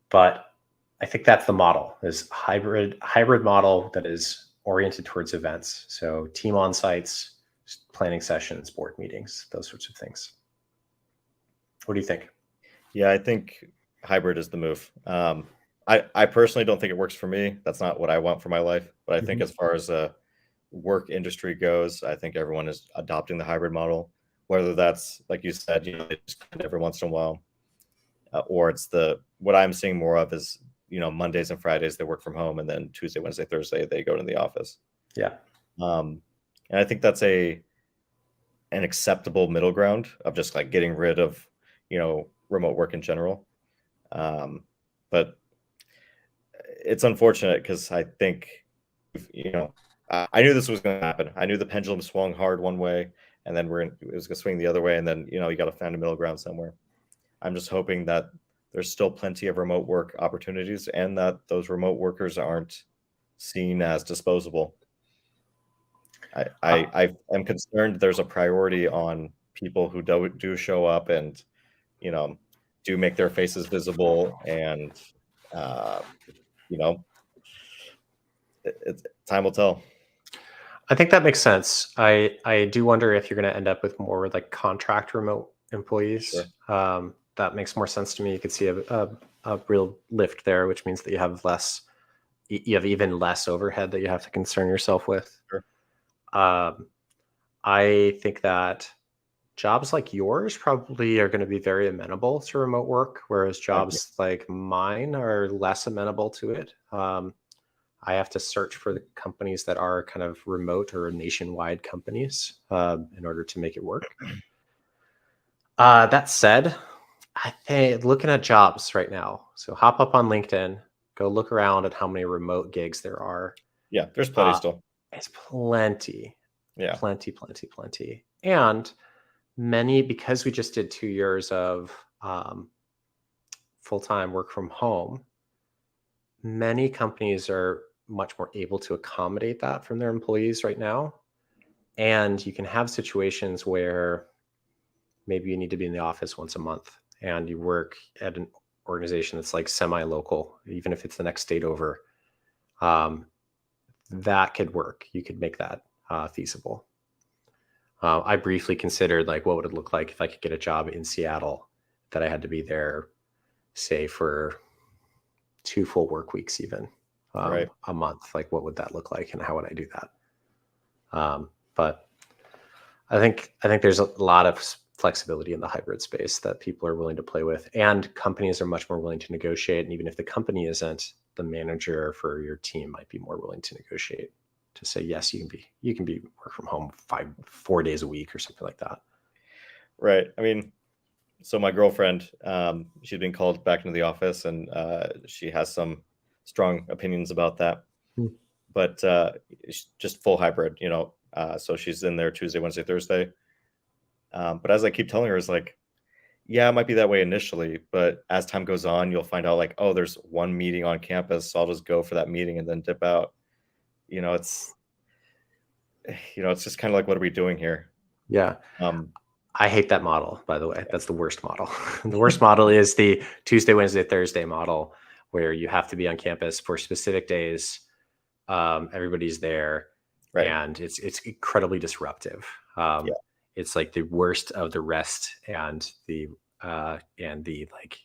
Speaker 1: But I think that's the model is hybrid model that is oriented towards events. So team on sites, planning sessions, board meetings, those sorts of things. What do you think?
Speaker 2: Yeah, I think hybrid is the move. I personally don't think it works for me. That's not what I want for my life. But I think
Speaker 1: Mhm.
Speaker 2: as far as a work industry goes, I think everyone is adopting the hybrid model. Whether that's like you said, just every once in a while, or it's what I'm seeing more of is Mondays and Fridays they work from home, and then Tuesday, Wednesday, Thursday they go to the office.
Speaker 1: Yeah.
Speaker 2: Um, and I think that's an acceptable middle ground of just like getting rid of remote work in general. But it's unfortunate because I think you know I knew this was going to happen. I knew the pendulum swung hard one way, and then it was going to swing the other way, and then you got to find a middle ground somewhere. I'm just hoping that there's still plenty of remote work opportunities, and that those remote workers aren't seen as disposable.
Speaker 1: Uh,
Speaker 2: I am concerned there's a priority on people who do show up and you know do make their faces visible, and uh, you know time will tell.
Speaker 1: I think that makes sense. I do wonder if you're going to end up with more like contract remote employees.
Speaker 2: Sure,
Speaker 1: That makes more sense to me. You could see a real lift there, which means that you have even less overhead that you have to concern yourself with.
Speaker 2: sure.
Speaker 1: Um, I think that jobs like yours probably are going to be very amenable to remote work, whereas
Speaker 2: Yeah,
Speaker 1: jobs like mine are less amenable to it. I have to search for the companies that are kind of remote or nationwide companies in order to make it work. That said, I think looking at jobs right now, so hop up on LinkedIn, go look around at how many remote gigs there are.
Speaker 2: yeah. There's plenty
Speaker 1: Uh,
Speaker 2: still.
Speaker 1: It's plenty,
Speaker 2: Yeah.
Speaker 1: plenty, plenty, plenty. And many, because we just did 2 years of full time work from home, many companies are much more able to accommodate that from their employees right now. And you can have situations where maybe you need to be in the office once a month and you work at an organization that's like semi local, even if it's the next state over. Um, that could work. You could make that feasible. I briefly considered like what would it look like if I could get a job in Seattle that I had to be there, say for 2 full work weeks, even
Speaker 2: Right.
Speaker 1: a month. Like what would that look like, and how would I do that? But I think there's a lot of flexibility in the hybrid space that people are willing to play with, and companies are much more willing to negotiate. And even if the company isn't, the manager for your team might be more willing to negotiate to say yes, you can be work from home 4 days a week or something like that.
Speaker 2: Right. I mean, so my girlfriend, she's been called back into the office, and she has some strong opinions about that.
Speaker 1: Hmm.
Speaker 2: But it's just full hybrid, you know. So she's in there Tuesday, Wednesday, Thursday. But as I keep telling her, it's like, yeah, it might be that way initially, but as time goes on, you'll find out like, oh, there's one meeting on campus, so I'll just go for that meeting and then dip out. You know, it's just kind of like, what are we doing here?
Speaker 1: Yeah.
Speaker 2: Um,
Speaker 1: I hate that model, by the way. That's the worst model. The worst model is the Tuesday, Wednesday, Thursday model, where you have to be on campus for specific days. Everybody's there,
Speaker 2: right.
Speaker 1: and it's incredibly disruptive.
Speaker 2: Yeah.
Speaker 1: It's like the worst of the rest and the like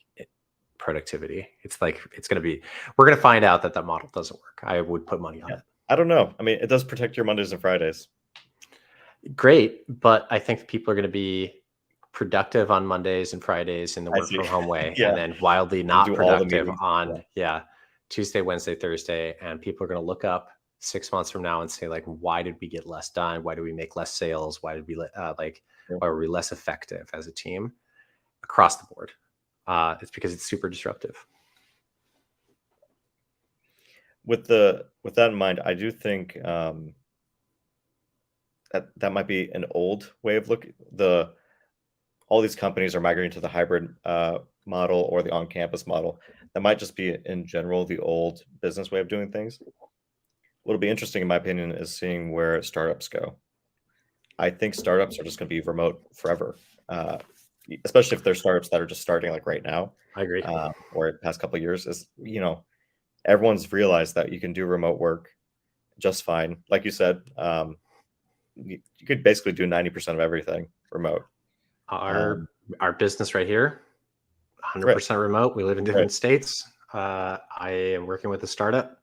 Speaker 1: productivity. It's like it's gonna be. We're gonna find out that that model doesn't work. I would put money on
Speaker 2: Yeah.
Speaker 1: it.
Speaker 2: I don't know. I mean, it does protect your Mondays and Fridays.
Speaker 1: Great, but I think people are going to be productive on Mondays and Fridays in the
Speaker 2: I
Speaker 1: work
Speaker 2: see.
Speaker 1: from home way,
Speaker 2: Yeah.
Speaker 1: and then wildly
Speaker 2: And
Speaker 1: not
Speaker 2: do all the
Speaker 1: productive
Speaker 2: meetings. Yeah.
Speaker 1: on Tuesday, Wednesday, Thursday, and people are going to look up 6 months from now and say like, why did we get less done? Why did we make less sales? Why did we
Speaker 2: Yeah.
Speaker 1: why were we less effective as a team across the board? It's because it's super disruptive.
Speaker 2: With that in mind, I do think that might be an old way of looking. All these companies are migrating to the hybrid model or the on-campus model. That might just be in general the old business way of doing things. What'll be interesting, in my opinion, is seeing where startups go. I think startups are just going to be remote forever, uh, especially if they're startups that are just starting like right now,
Speaker 1: I agree.
Speaker 2: or the past couple of years. Is everyone's realized that you can do remote work just fine. Like you said, you could basically do 90% of everything remote.
Speaker 1: Our
Speaker 2: Um,
Speaker 1: our business right here,
Speaker 2: right,
Speaker 1: 100% remote. We live in
Speaker 2: right,
Speaker 1: different states. I am working with a startup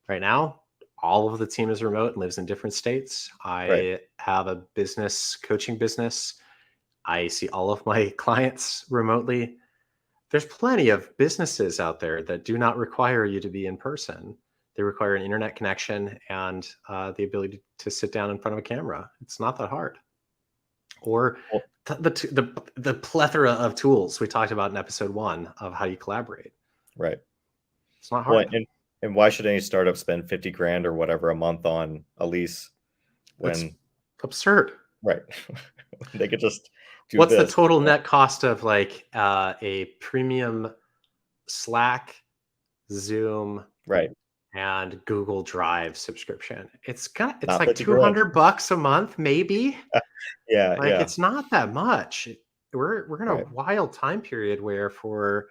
Speaker 1: right now. All of the team is remote and lives in different states.
Speaker 2: right.
Speaker 1: I have a business coaching business. I see all of my clients remotely. There's plenty of businesses out there that do not require you to be in person. They require an internet connection and the ability to sit down in front of a camera. It's not that hard. Or
Speaker 2: Well,
Speaker 1: the plethora of tools we talked about in episode 1 of how you collaborate.
Speaker 2: right.
Speaker 1: It's not
Speaker 2: Well,
Speaker 1: hard.
Speaker 2: and why should any startup spend 50 grand or whatever a month on a lease
Speaker 1: That's
Speaker 2: when
Speaker 1: absurd.
Speaker 2: right they could just do
Speaker 1: What's the
Speaker 2: this?
Speaker 1: total net cost of like a premium Slack, Zoom,
Speaker 2: Right,
Speaker 1: and Google Drive subscription? It's
Speaker 2: not
Speaker 1: like
Speaker 2: 50 grand.
Speaker 1: $200 a month, maybe.
Speaker 2: Yeah,
Speaker 1: Like
Speaker 2: yeah,
Speaker 1: it's not that much. We're in a
Speaker 2: right.
Speaker 1: wild time period where for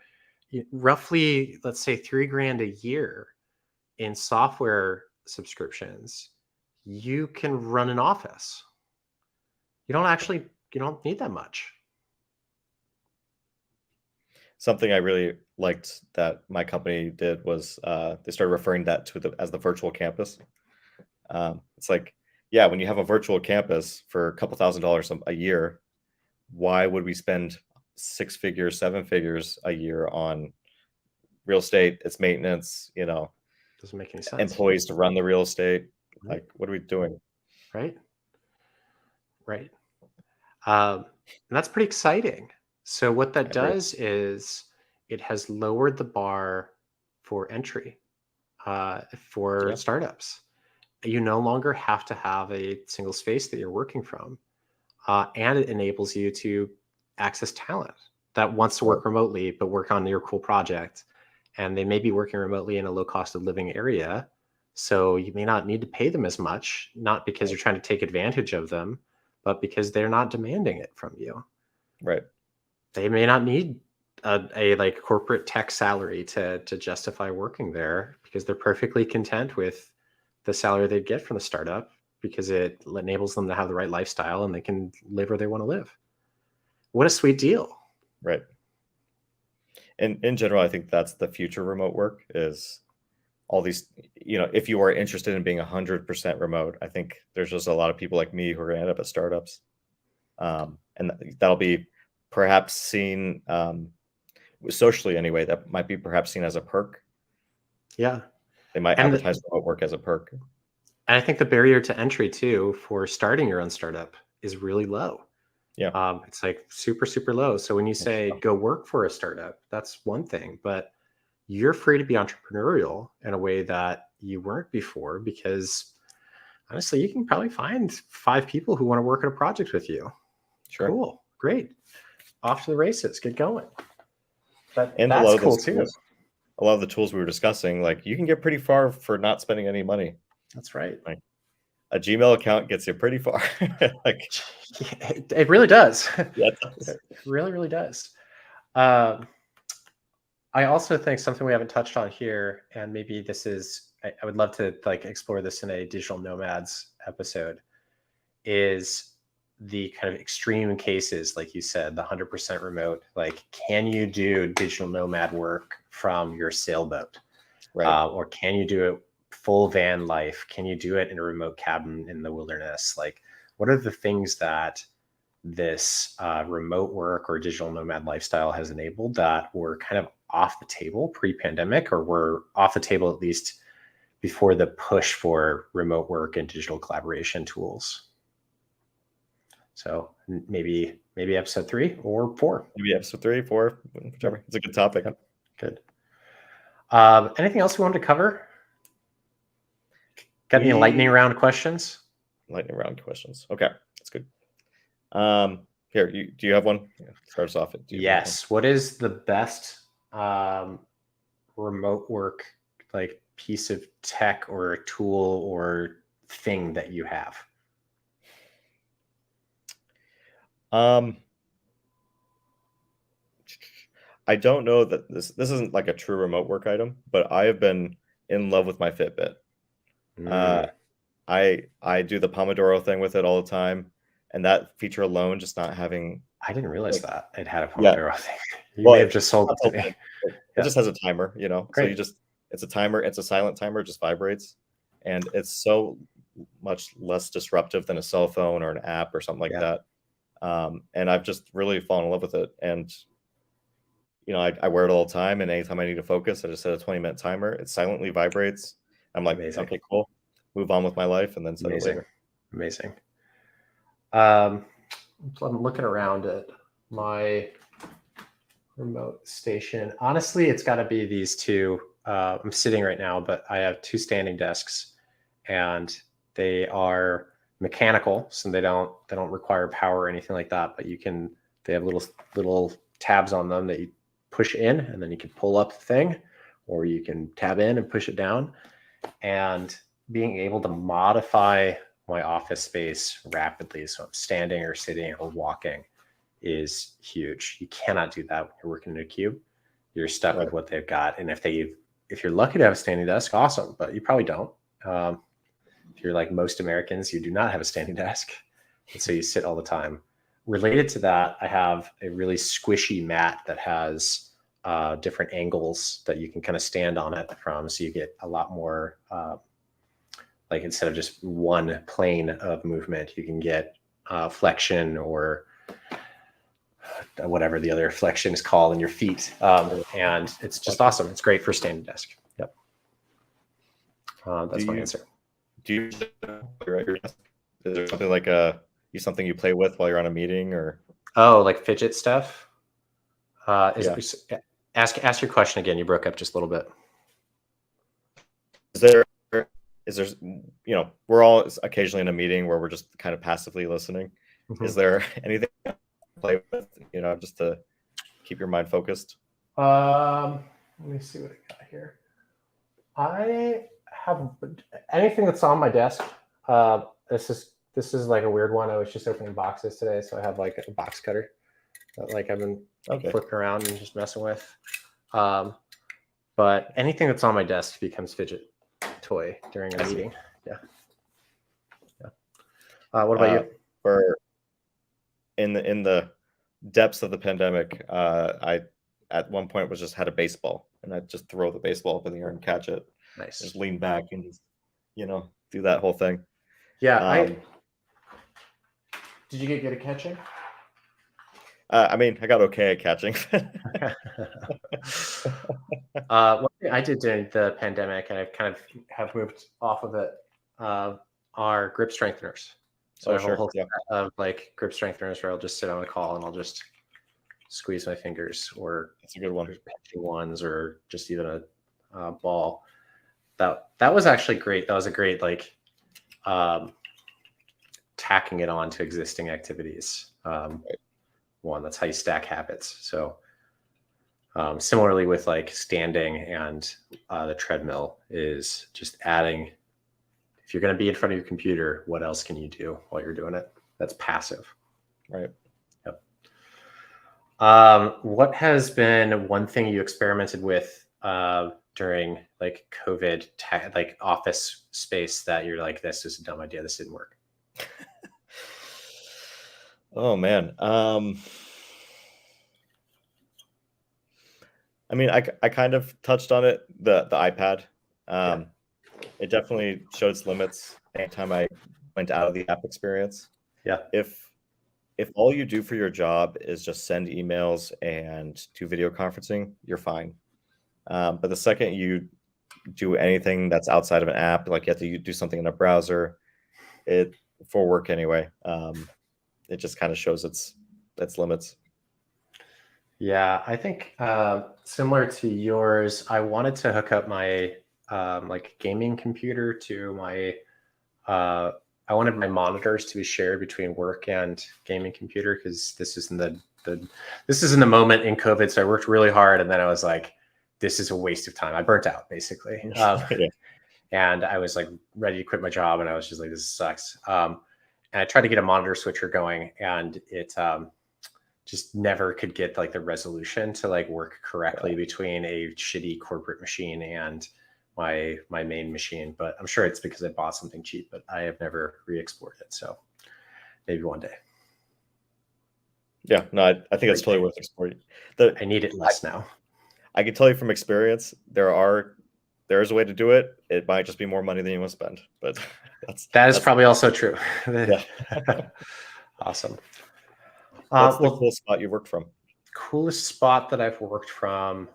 Speaker 1: roughly, let's say 3 grand a year in software subscriptions, you can run an office. You don't need that much.
Speaker 2: Something I really liked that my company did was they started referring that to the as the virtual campus. It's like, yeah, when you have a virtual campus for a couple $1,000s a year, why would we spend 6 figures, 7 figures a year on real estate? It's maintenance,
Speaker 1: Doesn't make any sense.
Speaker 2: employees to run the real estate.
Speaker 1: Right.
Speaker 2: Like, what are we doing?
Speaker 1: Right. Right. And that's pretty exciting. So what
Speaker 2: I
Speaker 1: that
Speaker 2: agree.
Speaker 1: does is it has lowered the bar for entry for
Speaker 2: Yeah.
Speaker 1: startups. you no longer have to have a single space that you're working from. And it enables you to access talent that wants to
Speaker 2: Right.
Speaker 1: work remotely, but work on your cool project. And they may be working remotely in a low cost of living area. So you may not need to pay them as much, not because
Speaker 2: Right.
Speaker 1: you're trying to take advantage of them, but because they're not demanding it from you.
Speaker 2: Right.
Speaker 1: They may not need a like corporate tech salary to justify working there because they're perfectly content with the salary they get from the startup because it enables them to have the right lifestyle and they can live where they want to live. What a sweet deal.
Speaker 2: Right. And in general, I think that's the future remote work is all these, if you are interested in being 100% remote, I think there's just a lot of people like me who are going to end up at startups. And that'll be perhaps seen socially anyway, that might be perhaps seen as a perk.
Speaker 1: Yeah.
Speaker 2: They might
Speaker 1: And
Speaker 2: advertise remote work as a perk.
Speaker 1: I think the barrier to entry too for starting your own startup is really low.
Speaker 2: Yeah.
Speaker 1: It's like super, super low. So when you
Speaker 2: That's
Speaker 1: say
Speaker 2: true.
Speaker 1: go work for a startup, that's one thing, but you're free to be entrepreneurial in a way that you weren't before because honestly, you can probably find 5 people who want to work on a project with you.
Speaker 2: Sure.
Speaker 1: Cool. Great. Off to the races. Get going. But
Speaker 2: And
Speaker 1: that's cool too.
Speaker 2: a lot of the tools we were discussing, like you can get pretty far for not spending any money.
Speaker 1: That's right.
Speaker 2: Like a Gmail account gets you pretty far. Like,
Speaker 1: It really does.
Speaker 2: yeah, it does.
Speaker 1: It really, really does. Um, I also think something we haven't touched on here, and maybe this is, I would love to like explore this in a digital nomads episode, is the kind of extreme cases, like you said, the 100% remote. Like, can you do digital nomad work from your sailboat?
Speaker 2: Right.
Speaker 1: Or can you do it full van life? Can you do it in a remote cabin in the wilderness? Like, what are the things that this remote work or digital nomad lifestyle has enabled that were kind of off the table pre-pandemic, or were off the table at least before the push for remote work and digital collaboration tools? So maybe episode 3 or 4.
Speaker 2: Maybe episode 3, 4, whichever.
Speaker 1: Yep.
Speaker 2: It's a good topic.
Speaker 1: Yep. Good. Anything else we wanted to cover? Got any lightning round questions?
Speaker 2: Lightning round questions. Okay, that's good. Here, do you have one? Yeah, start us off.
Speaker 1: Yes. What is the best remote work like piece of tech or a tool or thing that you have?
Speaker 2: I don't know that this isn't like a true remote work item, but I have been in love with my Fitbit. Uh, I do the Pomodoro thing with it all the time, and that feature alone, just not having
Speaker 1: I didn't realize
Speaker 2: like
Speaker 1: that it had a
Speaker 2: yeah,
Speaker 1: Pomodoro thing. You
Speaker 2: well,
Speaker 1: may have just sold
Speaker 2: not
Speaker 1: it
Speaker 2: the
Speaker 1: to
Speaker 2: whole
Speaker 1: me.
Speaker 2: thing, but it
Speaker 1: Yeah,
Speaker 2: just has a timer, so
Speaker 1: great.
Speaker 2: it's a timer, it's a silent timer, it just vibrates, and it's so much less disruptive than a cell phone or an app or something like
Speaker 1: Yeah,
Speaker 2: that. And I've just really fallen in love with it, and I wear it all the time, and anytime I need to focus, I just set a 20-minute timer. It silently vibrates. I'm like,
Speaker 1: amazing,
Speaker 2: okay, cool. Move on with my life, and then set it
Speaker 1: amazing,
Speaker 2: later.
Speaker 1: amazing. I'm looking around at my remote station. Honestly, it's got to be these two. I'm sitting right now, but I have 2 standing desks, and they are mechanical, so they don't require power or anything like that. But they have little tabs on them that you push in, and then you can pull up the thing, or you can tab in and push it down. And being able to modify my office space rapidly, so I'm standing or sitting or walking, is huge. You cannot do that when you're working in a cube. You're stuck
Speaker 2: Right.
Speaker 1: with what they've got. And if you're lucky to have a standing desk, awesome, but you probably don't. If you're like most Americans, you do not have a standing desk. And so you sit all the time. Related to that, I have a really squishy mat that has different angles that you can kind of stand on it from. So you get a lot more, like instead of just one plane of movement, you can get flexion or whatever the other flexion is called in your feet. And it's just awesome. It's great for standing desk. Yep. That's my answer.
Speaker 2: Do you you're at your desk? Is there something like something you play with while you're on a meeting, or
Speaker 1: Oh, like fidget stuff?
Speaker 2: yeah?
Speaker 1: Ask your question again. You broke up just a little bit.
Speaker 2: Is there is there, we're all occasionally in a meeting where we're just kind of passively listening. Is there anything to play with, just to keep your mind focused?
Speaker 1: Let me see what I got here. I have anything that's on my desk. This is like a weird one. I was just opening boxes today, so I have like a box cutter that like I've been flipping around and just messing with. But anything that's on my desk becomes fidget toy during a meeting. Yeah. What about you?
Speaker 2: For in the depths of the pandemic, I at one point was just had a baseball, and I'd just throw the baseball up in the air and catch it.
Speaker 1: Nice.
Speaker 2: Just lean back and just, do that whole thing.
Speaker 1: Yeah. Did you get good at catching?
Speaker 2: I mean, I got okay at catching.
Speaker 1: One thing I did during the pandemic, and I've kind of have moved off of it, are grip strengtheners. So I have a whole set of like grip strengtheners where I'll just sit on a call and I'll just squeeze my fingers, or
Speaker 2: that's a good one.
Speaker 1: Pitching ones, or just even a ball. That was actually great. That was a great like tacking it on to existing activities. One, that's how you stack habits. So similarly with like standing and the treadmill, is just adding, if you're going to be in front of your computer, what else can you do while you're doing it? That's passive.
Speaker 2: Right.
Speaker 1: Yep. What has been one thing you experimented with during like COVID, like office space, that you're like, this is a dumb idea, this didn't work?
Speaker 2: Oh man. I mean, I kind of touched on it, the iPad. It definitely showed its limits anytime I went out of the app experience.
Speaker 1: Yeah.
Speaker 2: If all you do for your job is just send emails and do video conferencing, you're fine. But the second you do anything that's outside of an app, like you have to do something in a browser, for work anyway, it just kind of shows its limits.
Speaker 1: Yeah, I think similar to yours, I wanted to hook up my like gaming computer to my I wanted my monitors to be shared between work and gaming computer, because this is in the moment in COVID. So I worked really hard, and then I was like, this is a waste of time. I burnt out basically. And I was like ready to quit my job, and I was just like, this sucks. And I tried to get a monitor switcher going, and it just never could get like the resolution to like work correctly between a shitty corporate machine and my main machine. But I'm sure it's because I bought something cheap, but I have never re-explored it. So maybe one day.
Speaker 2: Yeah, no, I think it's totally worth exploring.
Speaker 1: I need it less now.
Speaker 2: I can tell you from experience, there is a way to do it. It might just be more money than you want to spend, but that's
Speaker 1: probably also true.
Speaker 2: Yeah.
Speaker 1: Awesome.
Speaker 2: What's the coolest spot you worked from?
Speaker 1: Coolest spot that I've worked from?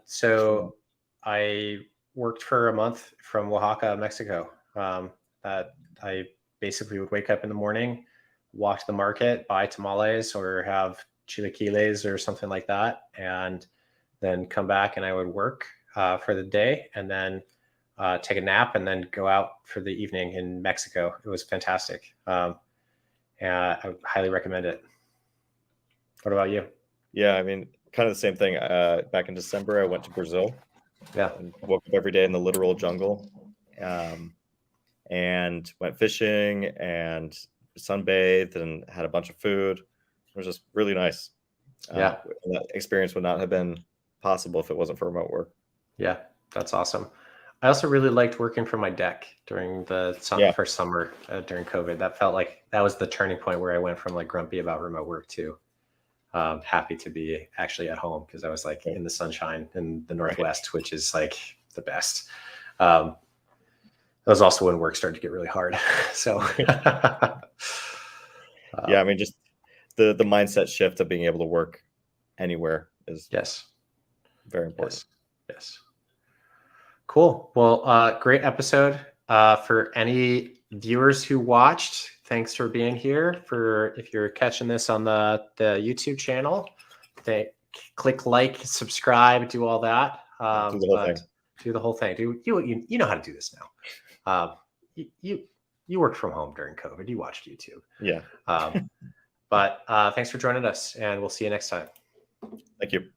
Speaker 1: So I worked for a month from Oaxaca, Mexico. That I basically would wake up in the morning, walk to the market, buy tamales or have chilaquiles or something like that, and then come back and I would work for the day, and then take a nap, and then go out for the evening in Mexico. It was fantastic. And I highly recommend it. What about you?
Speaker 2: Yeah, I mean, kind of the same thing. Back in December, I went to Brazil.
Speaker 1: Yeah.
Speaker 2: And woke up every day in the literal jungle, and went fishing and sunbathed and had a bunch of food. It was just really nice.
Speaker 1: Yeah.
Speaker 2: That experience would not have been possible if it wasn't for remote work.
Speaker 1: Yeah, that's awesome. I also really liked working from my deck during the first summer during COVID. That felt like that was the turning point where I went from like grumpy about remote work to happy to be actually at home, because I was like in the sunshine in the Northwest, which is like the best. That was also when work started to get really hard. So
Speaker 2: yeah, I mean, just the mindset shift of being able to work anywhere is very important.
Speaker 1: Yes. Cool. Well, great episode. For any viewers who watched, thanks for being here. If you're catching this on the YouTube channel, click like, subscribe, do all that.
Speaker 2: Do the whole thing.
Speaker 1: Do the whole thing. You know how to do this now. You worked from home during COVID. You watched YouTube.
Speaker 2: Yeah.
Speaker 1: But thanks for joining us, and we'll see you next time.
Speaker 2: Thank you.